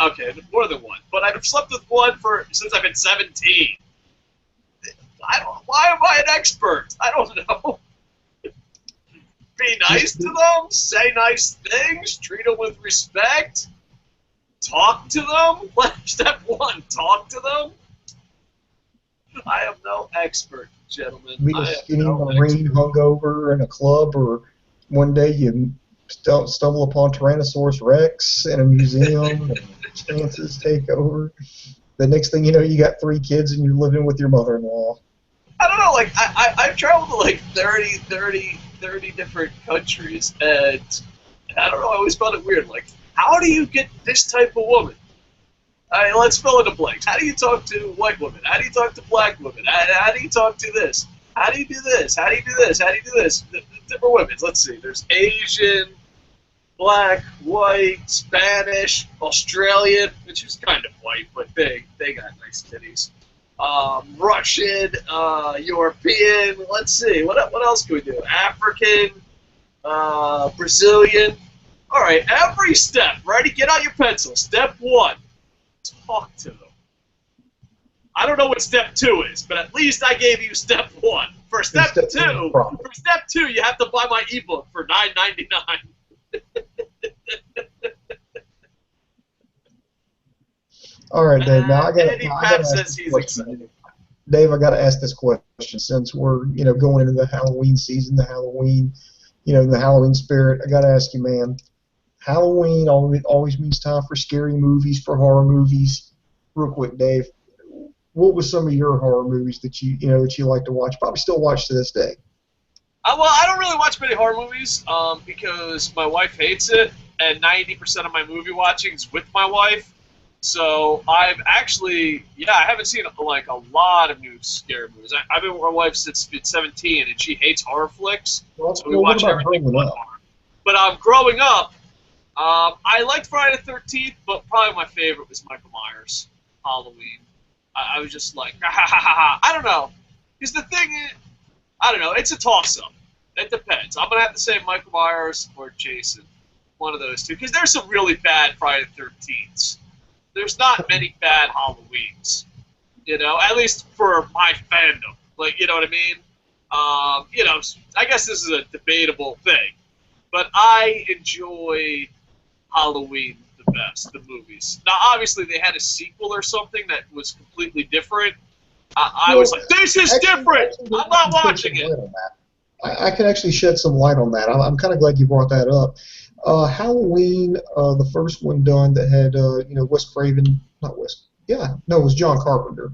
Okay, more than one. But I've slept with one since I've been 17. Why am I an expert? I don't know. Be nice to them. Say nice things. Treat them with respect. Talk to them. Step one, talk to them. I am no expert, gentlemen. Be a skinny Marine hungover in a club, or one day you stumble upon Tyrannosaurus Rex in a museum and chances take over. The next thing you know, you got 3 kids and you're living with your mother-in-law. I don't know, like, I've traveled to like 30 different countries, and I don't know, I always found it weird. Like, how do you get this type of woman? Let's fill in the blanks. How do you talk to white women? How do you talk to black women? How do you talk to this? How do you do this? How do you do this? How do you do this? The different women. Let's see. There's Asian, black, white, Spanish, Australian, which is kind of white, but they got nice titties. Russian, European. Let's see. What else can we do? African, Brazilian. All right. Every step. Ready? Get out your pencil. Step 1. Talk to them. I don't know what step 2 is, but at least I gave you step 1. For step 2, you have to buy my ebook for $9.99. All right, Dave. Now I got to ask this question. Dave, I got to ask this question since we're going into the Halloween season, the Halloween spirit. I got to ask you, man. Halloween always means time for scary movies, for horror movies. Real quick, Dave, what was some of your horror movies that you like to watch? Probably still watch to this day. Well, I don't really watch many horror movies because my wife hates it, and 90% of my movie watching is with my wife. So I've actually, I haven't seen like a lot of new scary movies. I've been with my wife since I've been 17, and she hates horror flicks. So we watch everything but horror. But growing up, I liked Friday the 13th, but probably my favorite was Michael Myers, Halloween. I was just like, ha ha ha ha. I don't know. Because the thing is, I don't know. It's a toss-up. It depends. I'm going to have to say Michael Myers or Jason. One of those two. Because there's some really bad Friday the 13ths. There's not many bad Halloweens. At least for my fandom. Like, you know what I mean? I guess this is a debatable thing. But I enjoy Halloween the best, the movies. Now, obviously, they had a sequel or something that was completely different. I was like, this is different! I'm not watching it! I can actually shed some light on that. I'm kind of glad you brought that up. Halloween, the first one done that had Wes Craven, not Wes, yeah, no, it was John Carpenter.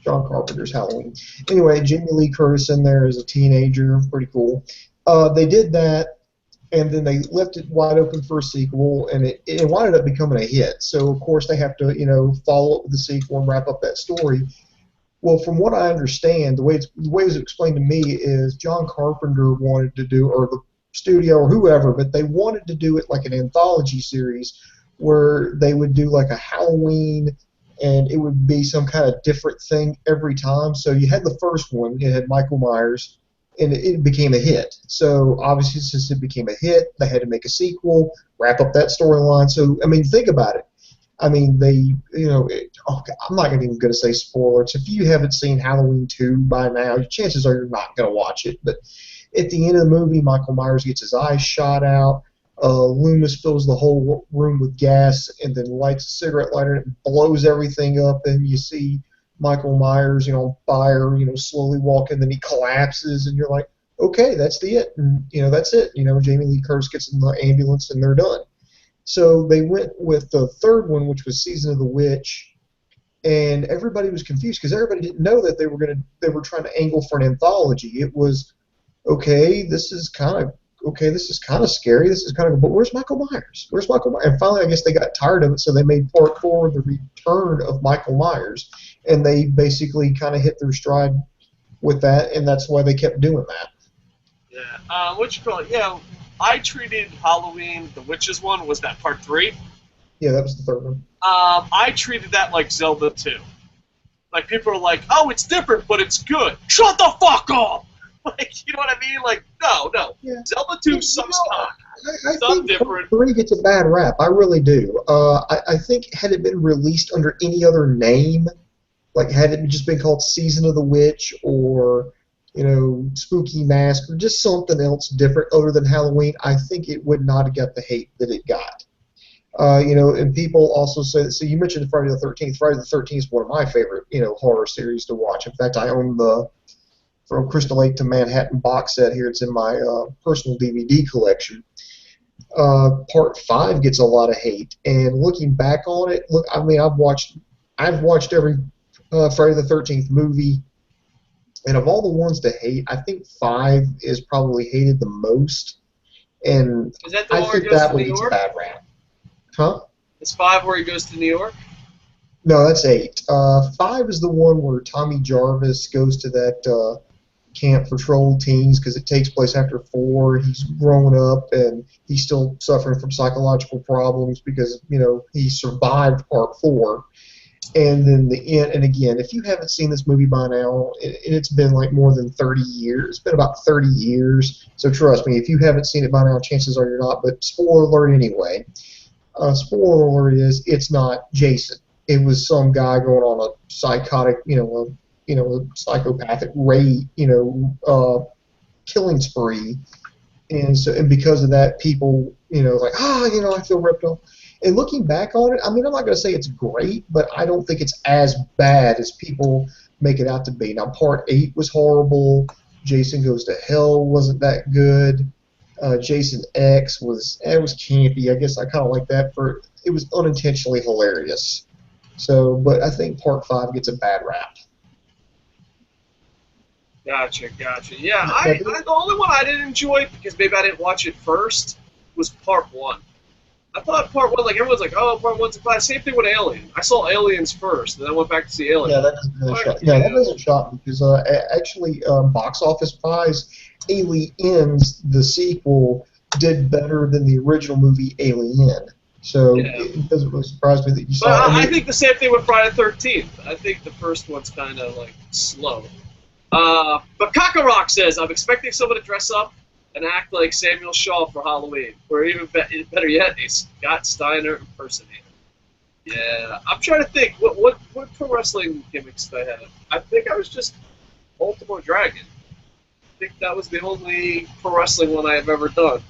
John Carpenter's Halloween. Anyway, Jamie Lee Curtis in there as a teenager, pretty cool. They did that, and then they left it wide open for a sequel, and it wound up becoming a hit. So of course they have to follow up with the sequel and wrap up that story. Well, from what I understand, the way it was explained to me is John Carpenter wanted to do, or the studio or whoever, but they wanted to do it like an anthology series where they would do like a Halloween, and it would be some kind of different thing every time. So you had the first one, it had Michael Myers, and it became a hit. So obviously, since it became a hit, they had to make a sequel, wrap up that storyline. So I mean, think about it. I mean, I'm not even going to say spoilers. If you haven't seen Halloween 2 by now, chances are you're not going to watch it. But at the end of the movie, Michael Myers gets his eyes shot out. Loomis fills the whole room with gas and then lights a cigarette lighter and it blows everything up. And you see Michael Myers, on fire, slowly walking. Then he collapses, and you're like, okay, that's the it. And, that's it. Jamie Lee Curtis gets in the ambulance and they're done. So they went with the third one, which was Season of the Witch, and everybody was confused because everybody didn't know that they were trying to angle for an anthology. It was okay. This is kind of scary. This is kind of, but where's Michael Myers? Where's Michael Myers? And finally, I guess they got tired of it, so they made part 4, The Return of Michael Myers, and they basically kind of hit their stride with that, and that's why they kept doing that. Yeah. What you call it? Yeah. I treated Halloween, the Witches one, was that part 3? Yeah, that was the third one. I treated that like Zelda 2. Like, people are like, oh, it's different, but it's good. Shut the fuck up! Like, you know what I mean? Like, no. Yeah. Zelda 2 sucks cock. I think different. 3 gets a bad rap. I really do. I think had it been released under any other name, like had it just been called Season of the Witch or Spooky Mask, or just something else different other than Halloween, I think it would not have got the hate that it got. And people also say that. So you mentioned Friday the 13th. Friday the 13th is one of my favorite, horror series to watch. In fact, I own the From Crystal Lake to Manhattan box set here. It's in my personal DVD collection. Part 5 gets a lot of hate, and looking back on it, I mean, I've watched every Friday the 13th movie. And of all the ones to hate, I think 5 is probably hated the most. And is that the I one think that one gets a bad rap. Huh? Is 5 where he goes to New York? No, that's 8. 5 is the one where Tommy Jarvis goes to that camp for troubled teens because it takes place after 4. He's grown up and he's still suffering from psychological problems because, he survived part 4. And then the end, and again, if you haven't seen this movie by now, it's been like more than 30 years. It's been about 30 years. So trust me, if you haven't seen it by now, chances are you're not. But spoiler alert anyway. Spoiler alert is it's not Jason. It was some guy going on a psychotic, a psychopathic killing spree. And because of that, people, like, I feel ripped off. And looking back on it, I mean, I'm not going to say it's great, but I don't think it's as bad as people make it out to be. Now, Part 8 was horrible. Jason Goes to Hell wasn't that good. Jason X was campy. I guess I kind of like that. It was unintentionally hilarious. So, but I think Part 5 gets a bad rap. Gotcha. Yeah, the only one I didn't enjoy, because maybe I didn't watch it first, was Part 1. I thought Part 1, like, everyone's like, oh, Part 1's a class. Same thing with Alien. I saw Aliens first, and then I went back to see Alien. Yeah, that doesn't shock me, because actually, box office prize, Aliens, the sequel, did better than the original movie Alien. So it doesn't really surprise me that you saw it. I think the same thing with Friday the 13th. I think the first one's kind of, like, slow. But Kakarok says, I'm expecting someone to dress up and act like Samuel Shaw for Halloween, or even better yet, a Scott Steiner impersonator. Yeah, I'm trying to think, what pro wrestling gimmicks did I have? I think I was just Ultimo Dragon. I think that was the only pro wrestling one I have ever done.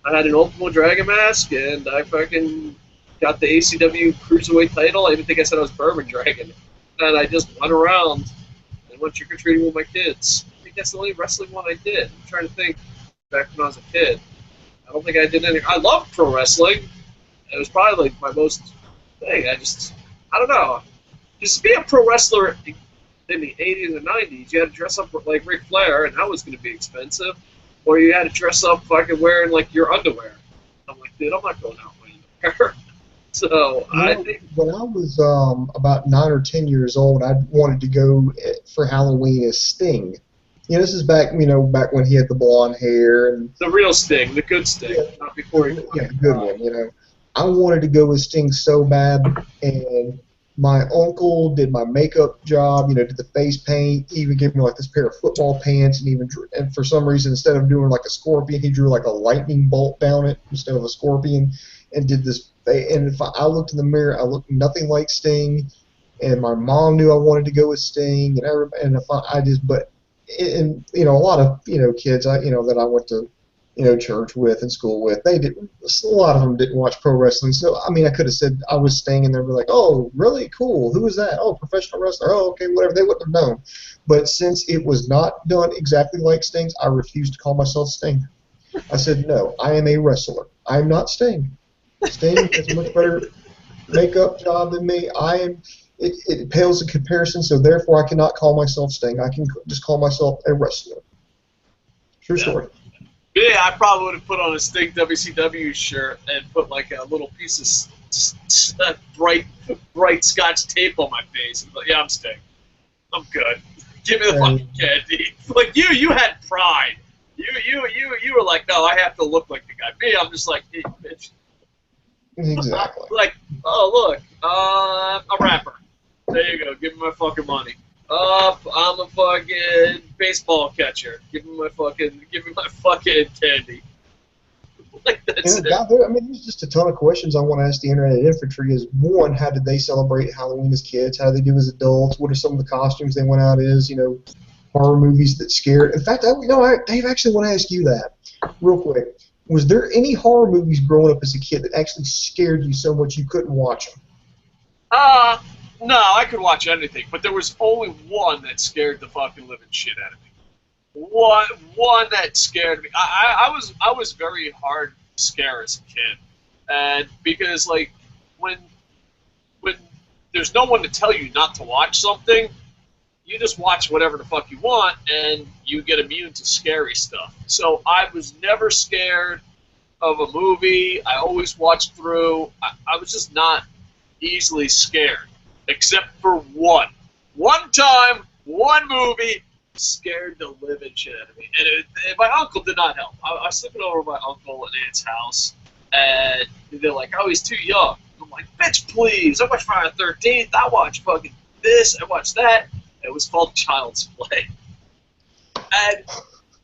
I had an Ultimo Dragon mask, and I fucking got the ACW Cruiserweight title. I even think I said I was Bourbon Dragon. And I just went around and went trick-or-treating with my kids. I think that's the only wrestling one I did. I'm trying to think. Back when I was a kid, I don't think I did anything. I loved pro wrestling. It was probably like my most thing. I don't know. Just to be a pro wrestler in the 80s and 90s, you had to dress up like Ric Flair, and that was going to be expensive. Or you had to dress up fucking wearing like your underwear. I'm like, dude, I'm not going out in my underwear. So I think when I was about 9 or 10 years old, I wanted to go for Halloween as Sting. This is back, back when he had the blonde hair and the real Sting, the good Sting, not before he the good one. I wanted to go as Sting so bad, and my uncle did my makeup job. Did the face paint. He even gave me like this pair of football pants, and and for some reason, instead of doing like a scorpion, he drew like a lightning bolt down it instead of a scorpion, and did this. And if I looked in the mirror, I looked nothing like Sting, and my mom knew I wanted to go as Sting, and if I just but. And a lot of kids that I went to church with and school with, a lot of them didn't watch pro wrestling. So I mean, I could have said I was Sting, and they were like, "Oh, really? Cool. Who was that? Oh, professional wrestler. Oh, okay, whatever." They wouldn't have known. But since it was not done exactly like Sting's, I refused to call myself Sting. I said, "No, I am a wrestler. I am not Sting. Sting has a much better makeup job than me. It pales in comparison, so therefore I cannot call myself Sting. I can just call myself a wrestler." True story. Yeah, I probably would have put on a Sting WCW shirt and put like a little piece of bright Scotch tape on my face. But yeah, I'm Sting. I'm good. Give me the fucking candy. Like you had pride. You were like, no, I have to look like the guy. Me, I'm just like, hey, bitch. Exactly. Like, oh look, a rapper. There you go. Give me my fucking money. I'm a fucking baseball catcher. Give me my fucking candy. Like that's it. There's just a ton of questions I want to ask the Internet Infantry. Is one, how did they celebrate Halloween as kids? How did they do as adults? What are some of the costumes they went out as? Horror movies that scared. In fact, Dave, actually want to ask you that real quick. Was there any horror movies growing up as a kid that actually scared you so much you couldn't watch them? No, I could watch anything, but there was only one that scared the fucking living shit out of me. One that scared me. I was very hard to scare as a kid, and because like when there's no one to tell you not to watch something, you just watch whatever the fuck you want, and you get immune to scary stuff. So I was never scared of a movie. I always watched through. I was just not easily scared, except for one. One time, one movie scared the living shit out of me. And my uncle did not help. I was sleeping over my uncle and aunt's house, and they're like, oh, he's too young. I'm like, bitch, please. I watched Friday the 13th. I watched fucking this. I watched that. It was called Child's Play. And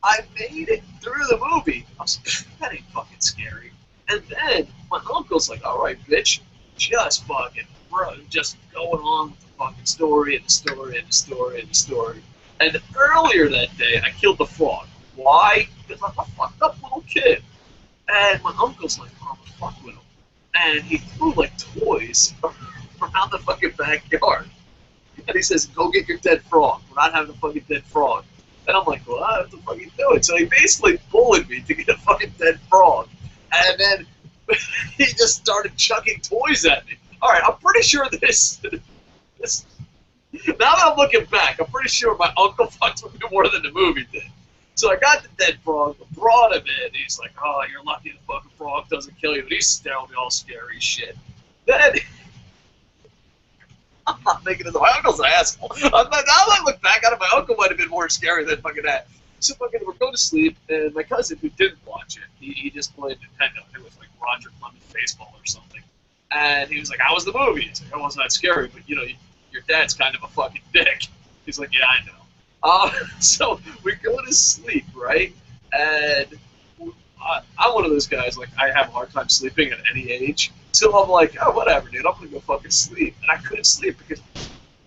I made it through the movie. I was like, that ain't fucking scary. And then my uncle's like, all right, bitch, just fucking, bro, just going on with the fucking story and the story and the story and the story. And earlier that day, I killed the frog. Why? Because I'm a fucked up little kid. And my uncle's like, oh, fuck with him. And he threw like toys around the fucking backyard. And he says, go get your dead frog. We're not having a fucking dead frog. And I'm like, well, I have to fucking do it. So he basically bullied me to get a fucking dead frog. And then he just started chucking toys at me. All right, I'm pretty sure this. Now that I'm looking back, I'm pretty sure my uncle fucked with me more than the movie did. So I got the dead frog, brought him in. He's like, oh, you're lucky the fucking frog doesn't kill you. And he's staring at me all scary as shit. Then I'm not making it. My uncle's an asshole. Now that I look back at it, my uncle might have been more scary than fucking that. So fucking, we're going to sleep, and my cousin, who didn't watch it, he just played Nintendo. It was like Roger Clemens baseball or something. And he was like, how was the movie? He's like, it wasn't that scary, but you know, your dad's kind of a fucking dick. He's like, yeah, I know. So we go to sleep, right? And I'm one of those guys, like, I have a hard time sleeping at any age. So I'm like, oh, whatever, dude, I'm going to go fucking sleep. And I couldn't sleep because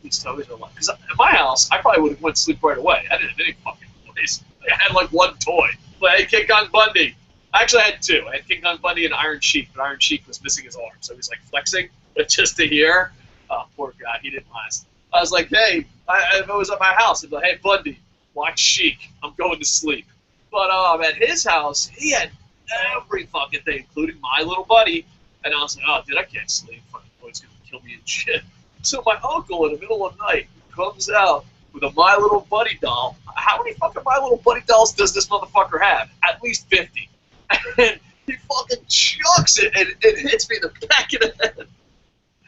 these toys are like, because at my house, I probably would have went to sleep right away. I didn't have any fucking toys. I had like one toy. I had King Kong Bundy. Actually, I had two. I had King Kong Bundy and Iron Sheik, but Iron Sheik was missing his arm, so he was like flexing, but just to hear. Oh, poor guy, he didn't last. I was like, hey, if it was at my house, I'd be like, hey, Bundy, watch Sheik. I'm going to sleep. But at his house, he had every fucking thing, including My Little Buddy. And I was like, oh, dude, I can't sleep. Fucking boy's gonna kill me and shit. So my uncle, in the middle of the night, comes out with a My Little Buddy doll. How many fucking My Little Buddy dolls does this motherfucker have? At least 50. And he fucking chucks it, and it hits me in the back of the head.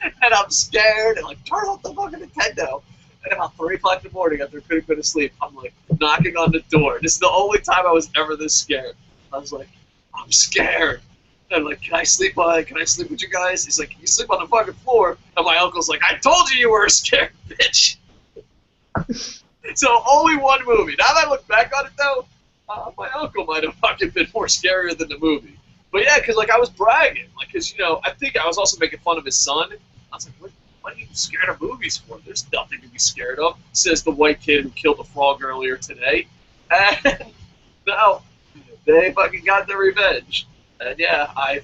And I'm scared, and like, turn off the fucking Nintendo. And about 3 o'clock in the morning, after I couldn't go to sleep, I'm like knocking on the door. This is the only time I was ever this scared. I was like, I'm scared. And I'm like, can I sleep with you guys? He's like, you sleep on the fucking floor. And my uncle's like, I told you were a scared bitch. So only one movie. Now that I look back on it, though, my uncle might have fucking been more scarier than the movie. But yeah, because like I was bragging, like, because I think I was also making fun of his son. I was like, what are you scared of movies for? There's nothing to be scared of, says the white kid who killed the frog earlier today. And now they fucking got their revenge. And yeah, I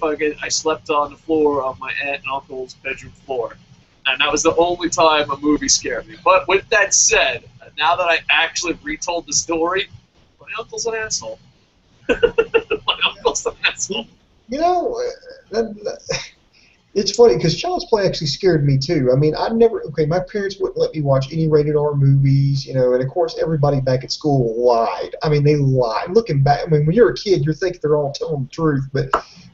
slept on the floor of my aunt and uncle's bedroom floor. And that was the only time a movie scared me. But with that said, now that I actually retold the story, my uncle's an asshole. My uncle's an asshole. You know, it's funny because Child's Play actually scared me too. I mean, my parents wouldn't let me watch any rated R movies, and of course everybody back at school lied. I mean, they lied. Looking back, I mean, when you're a kid, you think they're all telling the truth, but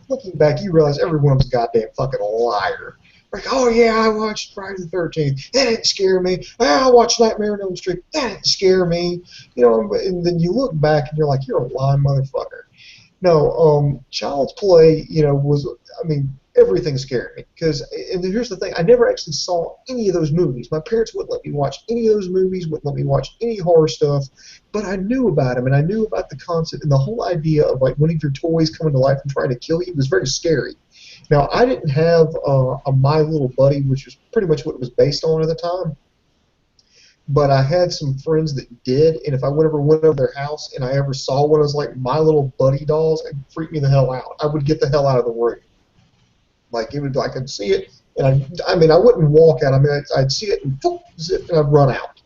looking back, you realize every one of them's a goddamn fucking liar. Like, oh yeah, I watched Friday the 13th. That didn't scare me. I watched Nightmare on Elm Street. That didn't scare me. And then you look back and you're like, you're a lying motherfucker. No, Child's Play, everything scared me. And here's the thing, I never actually saw any of those movies. My parents wouldn't let me watch any of those movies, wouldn't let me watch any horror stuff, but I knew about them, and I knew about the concept, and the whole idea of, like, one of your toys coming to life and trying to kill you was very scary. Now, I didn't have a My Little Buddy, which was pretty much what it was based on at the time. But I had some friends that did, and if I ever went over their house and I ever saw one of those like My Little Buddy dolls, it freaked me the hell out. I would get the hell out of the room. Like I could see it, and I wouldn't walk out. I mean, I'd see it and poof, zip, and I'd run out.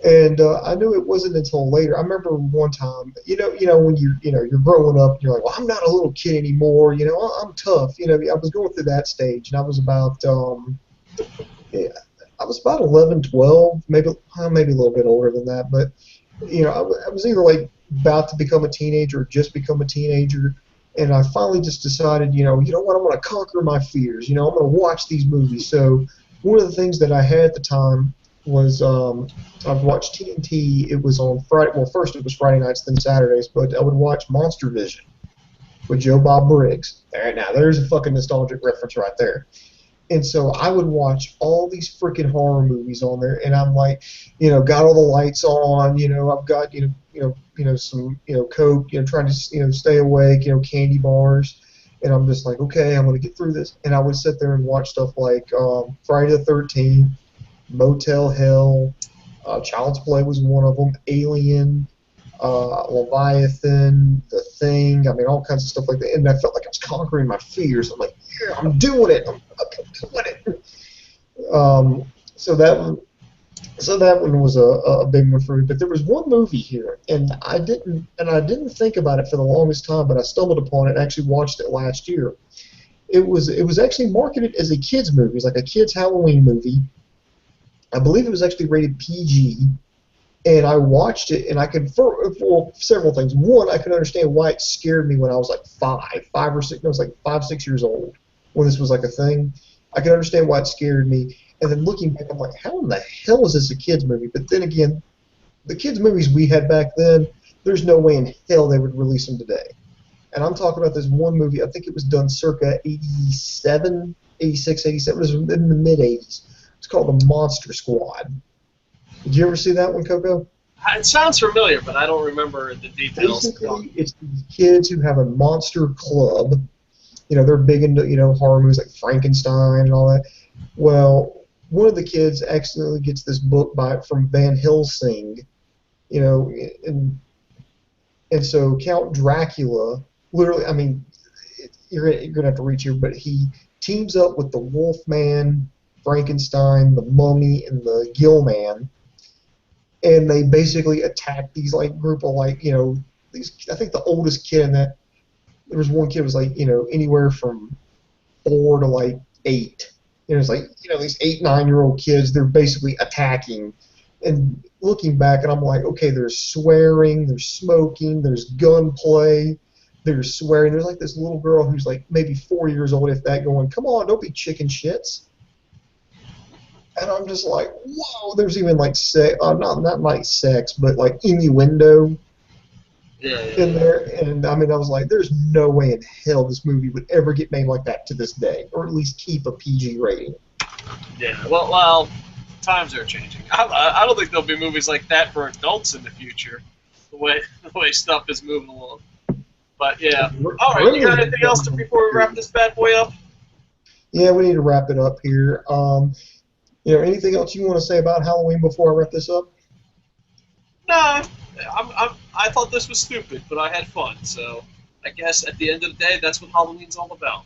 And I knew it wasn't until later. I remember one time, when you're growing up, and you're like, well, I'm not a little kid anymore. I'm tough. I was going through that stage, and I was about. I was about 11, 12, maybe a little bit older than that, but I was either like about to become a teenager or just become a teenager, and I finally just decided, what, I'm going to conquer my fears. I'm going to watch these movies. So one of the things that I had at the time was I've watched TNT. It was on Friday. Well, first it was Friday nights, then Saturdays, but I would watch Monster Vision with Joe Bob Briggs. There, now there's a fucking nostalgic reference right there. And so I would watch all these freaking horror movies on there, and I'm like, got all the lights on, I've got, some, Coke, trying to, stay awake, candy bars, and I'm just like, okay, I'm gonna get through this, and I would sit there and watch stuff like Friday the 13th, Motel Hell, Child's Play was one of them, Alien, Leviathan, The Thing, all kinds of stuff like that, and I felt like I was conquering my fears. I'm like, yeah, I'm doing it. I'm doing it. So that one was a big one for me. But there was one movie here, and I didn't think about it for the longest time, but I stumbled upon it and actually watched it last year. It was actually marketed as a kids movie. It was like a kids Halloween movie. I believe it was actually rated PG. And I watched it, and I could, for several things. One, I could understand why it scared me when I was like 5 or 6. I was like 5, 6 years old when this was like a thing. I could understand why it scared me. And then looking back, I'm like, how in the hell is this a kids movie? But then again, the kids movies we had back then, there's no way in hell they would release them today. And I'm talking about this one movie. I think it was done circa 87, 86, 87. It was in the mid 80s. It's called The Monster Squad. Did you ever see that one, Coco? It sounds familiar, but I don't remember the details. Basically, it's these kids who have a monster club. They're big into, horror movies like Frankenstein and all that. Well, one of the kids accidentally gets this book from Van Helsing, and so Count Dracula, literally, you're going to have to reach here, but he teams up with the Wolfman, Frankenstein, the Mummy, and the Gill-Man, and they basically attack these group of these. I think the oldest kid in that there was one kid who was like, anywhere from 4 to like 8. It's like, these 8, 9-year-old kids, they're basically attacking. And looking back, and I'm like, okay, there's swearing, there's smoking, there's gunplay, there's swearing. There's like this little girl who's like maybe 4 years old, if that, going, come on, don't be chicken shits. And I'm just like, whoa, there's even like sex, not like sex, but like innuendo in there. And I mean, I was like, there's no way in hell this movie would ever get made like that to this day, or at least keep a PG rating. Yeah, well, times are changing. I don't think there'll be movies like that for adults in the future, the way stuff is moving along. But yeah. All right, you got anything else before we wrap this bad boy up? Yeah, we need to wrap it up here. Anything else you want to say about Halloween before I wrap this up? Nah, I thought this was stupid, but I had fun. So I guess at the end of the day, that's what Halloween's all about.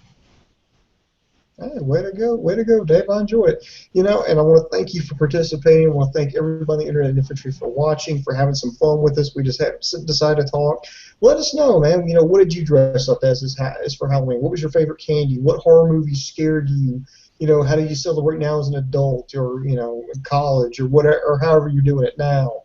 Hey, way to go, Dave. I enjoy it. And I want to thank you for participating. I want to thank everybody in the Internet Infantry for watching, for having some fun with us. We just decided to talk. Let us know, man. What did you dress up as for Halloween? What was your favorite candy? What horror movies scared you? How do you celebrate now as an adult, or in college, or whatever, or however you're doing it now?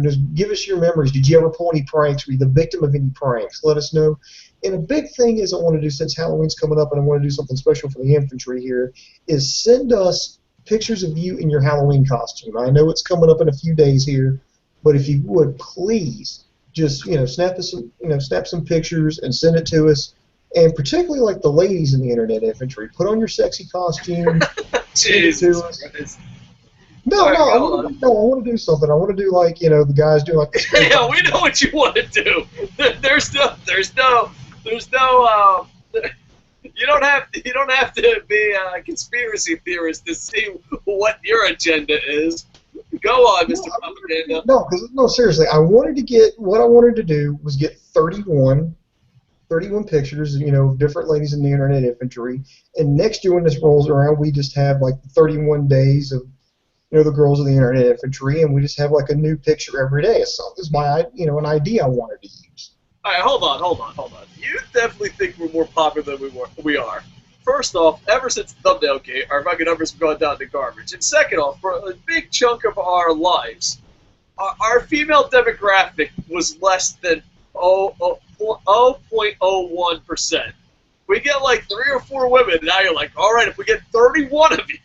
Just give us your memories. Did you ever pull any pranks? Were you the victim of any pranks? Let us know. And a big thing is I want to do, since Halloween's coming up and I want to do something special for the infantry here, is send us pictures of you in your Halloween costume. I know it's coming up in a few days here, but if you would, please just, snap some pictures and send it to us. And particularly like the ladies in the Internet Infantry, put on your sexy costume. Jesus. No, I want to do something. I want to do like, the guys do like the yeah, we know what you want to do. There's no you don't have to be a conspiracy theorist to see what your agenda is. Go on, Mr. Propaganda. No, seriously, what I wanted to do was get 31 pictures, of different ladies in the Internet Infantry, and next year when this rolls around, we just have like 31 days of the girls of the Internet Infantry, and we just have like a new picture every day. So this is my, an idea I wanted to use. All right, hold on. You definitely think we're more popular than we are. First off, ever since Thumbnail Gate, our fucking numbers have gone down to garbage. And second off, for a big chunk of our lives, our female demographic was less than 0.01%. We get like 3 or 4 women, and now you're like, all right, if we get 31 of you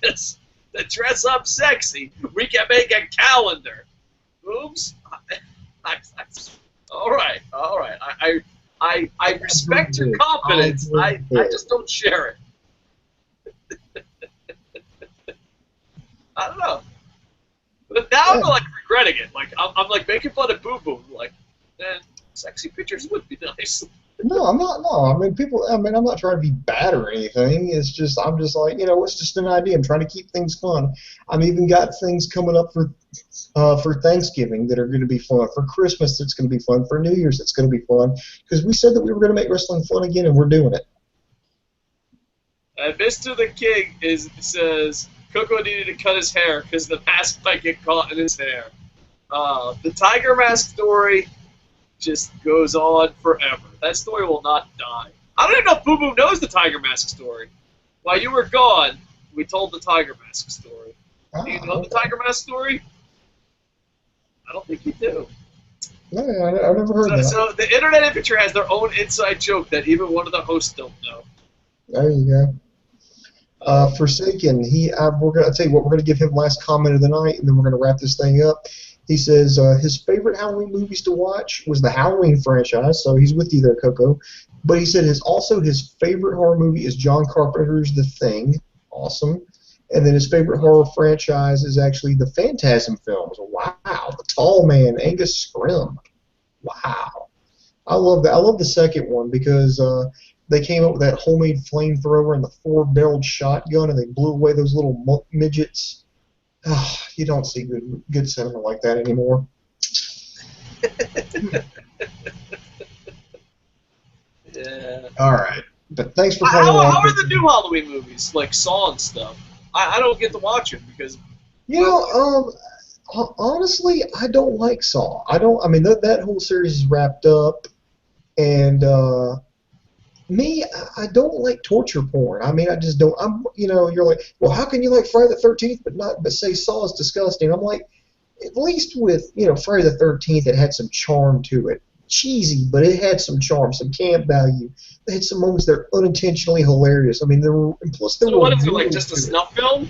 that dress up sexy, we can make a calendar. Oops. All right. I respect your confidence. I just don't share it. I don't know. But now I'm like regretting it. Like I'm like making fun of Boo Boo. Like, man, sexy pictures would be nice. No, I'm not. No, I mean, I'm not trying to be bad or anything. It's just, I'm just like, it's just an idea. I'm trying to keep things fun. I've even got things coming up for Thanksgiving that are going to be fun. For Christmas, that's going to be fun. For New Year's, it's going to be fun. Because we said that we were going to make wrestling fun again, and we're doing it. Mr. the King says Coco needed to cut his hair because the mask might get caught in his hair. The Tiger Mask story just goes on forever. That story will not die. I don't even know if Boo Boo knows the Tiger Mask story. While you were gone, we told the Tiger Mask story. Do you know the Tiger Mask story? I don't think you do. No, I've never heard that. So the Internet Infantry has their own inside joke that even one of the hosts don't know. There you go. Forsaken, we're going to tell you what, we're going to give him last comment of the night, and then we're going to wrap this thing up. He says his favorite Halloween movies to watch was the Halloween franchise, so he's with you there, Coco. But he said his favorite horror movie is John Carpenter's The Thing. Awesome. And then his favorite horror franchise is actually the Phantasm films. Wow. The Tall Man, Angus Scrimm. Wow. I love that. I love the second one because they came up with that homemade flamethrower and the 4-barreled shotgun, and they blew away those little midgets. You don't see good cinema like that anymore. Yeah. All right. But thanks for playing along. How are the new Halloween movies, like Saw and stuff? I don't get to watch them because... honestly, I don't like Saw. I mean, that whole series is wrapped up, and Me, I don't like torture porn. I mean, I just don't. You're like, well, how can you like Friday the 13th but say Saw is disgusting? I'm like, at least with Friday the 13th, it had some charm to it. Cheesy, but it had some charm, some camp value. They had some moments that are unintentionally hilarious. I mean, and plus there So were what is it, like rules just a to it. snuff film?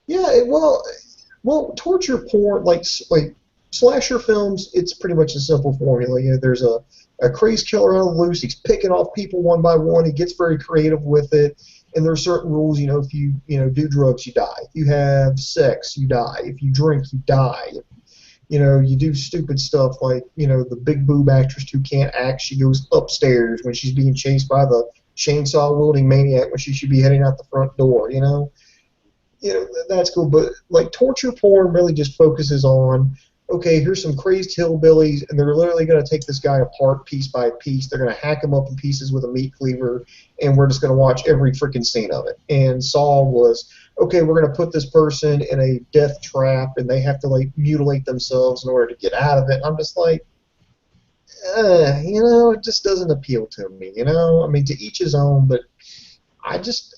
Yeah, well, torture porn, like slasher films, it's pretty much a simple formula. There's a crazed killer on the loose. He's picking off people one by one. He gets very creative with it, and there are certain rules. If you do drugs, you die. If you have sex, you die. If you drink, you die. You do stupid stuff like the big boob actress who can't act. She goes upstairs when she's being chased by the chainsaw wielding maniac when she should be heading out the front door. That's cool, but like torture porn really just focuses on, okay, here's some crazed hillbillies, and they're literally going to take this guy apart piece by piece. They're going to hack him up in pieces with a meat cleaver, and we're just going to watch every freaking scene of it. And Saw was, okay, we're going to put this person in a death trap, and they have to like mutilate themselves in order to get out of it. I'm just like, it just doesn't appeal to me. I mean, to each his own, but I just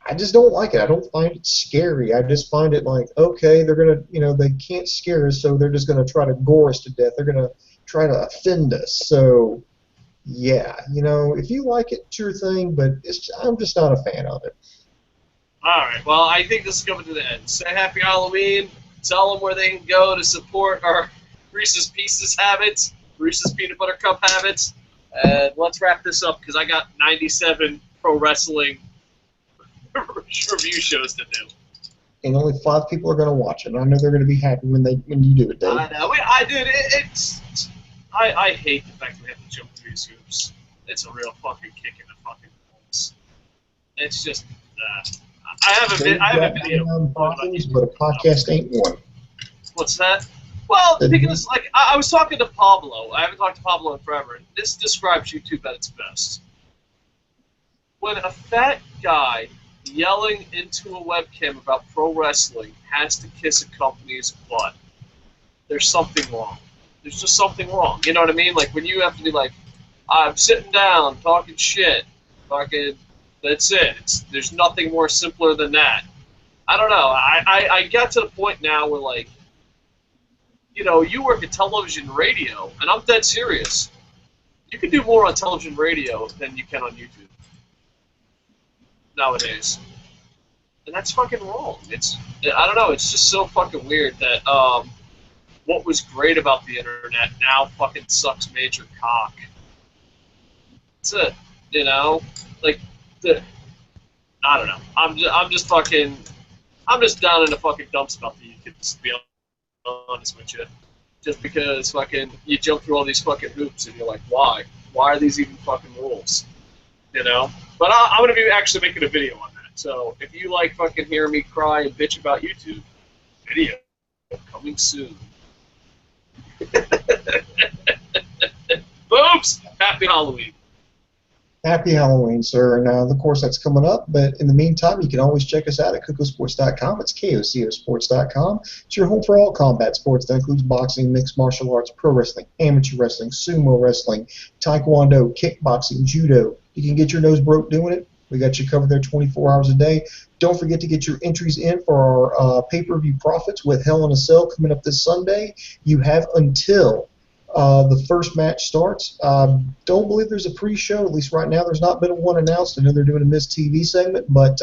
I just don't like it. I don't find it scary. I just find it like, okay, they're gonna, they can't scare us, so they're just gonna try to gore us to death. They're gonna try to offend us. So, yeah, if you like it, it's your thing, but I'm just not a fan of it. Alright, well, I think this is coming to the end. Say Happy Halloween. Tell them where they can go to support our Reese's Pieces habits, Reese's Peanut Butter Cup habits. And let's wrap this up because I got 97 pro wrestling review shows to do. And only 5 people are gonna watch it. I know they're gonna be happy when you do it, Dave. I know. I did. I hate the fact that we have to jump through these hoops. It's a real fucking kick in the fucking balls. It's just. I have a video. Bottles, but a podcast ain't one. What's that? Well, because like I was talking to Pablo. I haven't talked to Pablo in forever. And this describes YouTube at its best. When a fat guy yelling into a webcam about pro wrestling has to kiss a company's butt, there's something wrong. There's just something wrong. You know what I mean? Like when you have to be like, I'm sitting down, talking shit, fucking. That's it. There's nothing more simpler than that. I don't know. I got to the point now where, like, you work at television radio, and I'm dead serious. You can do more on television radio than you can on YouTube nowadays. And that's fucking wrong. I don't know. It's just so fucking weird that what was great about the internet now fucking sucks major cock. That's it. Like. I don't know. I'm just down in the fucking dumps about the YouTube, to be honest with you. Just because fucking you jump through all these fucking hoops and you're like, why? Why are these even fucking rules? But I'm gonna be actually making a video on that. So if you like fucking hearing me cry and bitch about YouTube, video coming soon. Boobs! Happy Halloween. Happy Halloween, sir. And of course, that's coming up. But in the meantime, you can always check us out at cocosports.com. It's kocosports.com. It's your home for all combat sports. That includes boxing, mixed martial arts, pro wrestling, amateur wrestling, sumo wrestling, taekwondo, kickboxing, judo. You can get your nose broke doing it. We got you covered there 24 hours a day. Don't forget to get your entries in for our pay-per-view profits with Hell in a Cell coming up this Sunday. You have until the first match starts. Don't believe there's a pre-show. At least right now, there's not been one announced. I know they're doing a Miss TV segment, but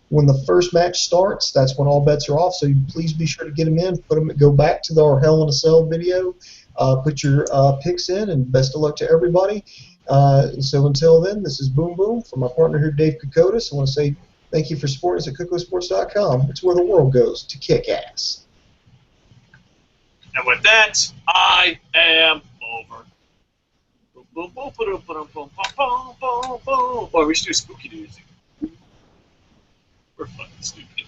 when the first match starts, that's when all bets are off. So please be sure to get them in. Go back to our Hell in a Cell video. Put your picks in, and best of luck to everybody. So until then, this is Boom Boom from my partner here, Dave Kokotis. I want to say thank you for supporting us at cocosports.com. It's where the world goes to kick ass. And with that, I am over. Boy, we should do spooky music. We're fucking stupid.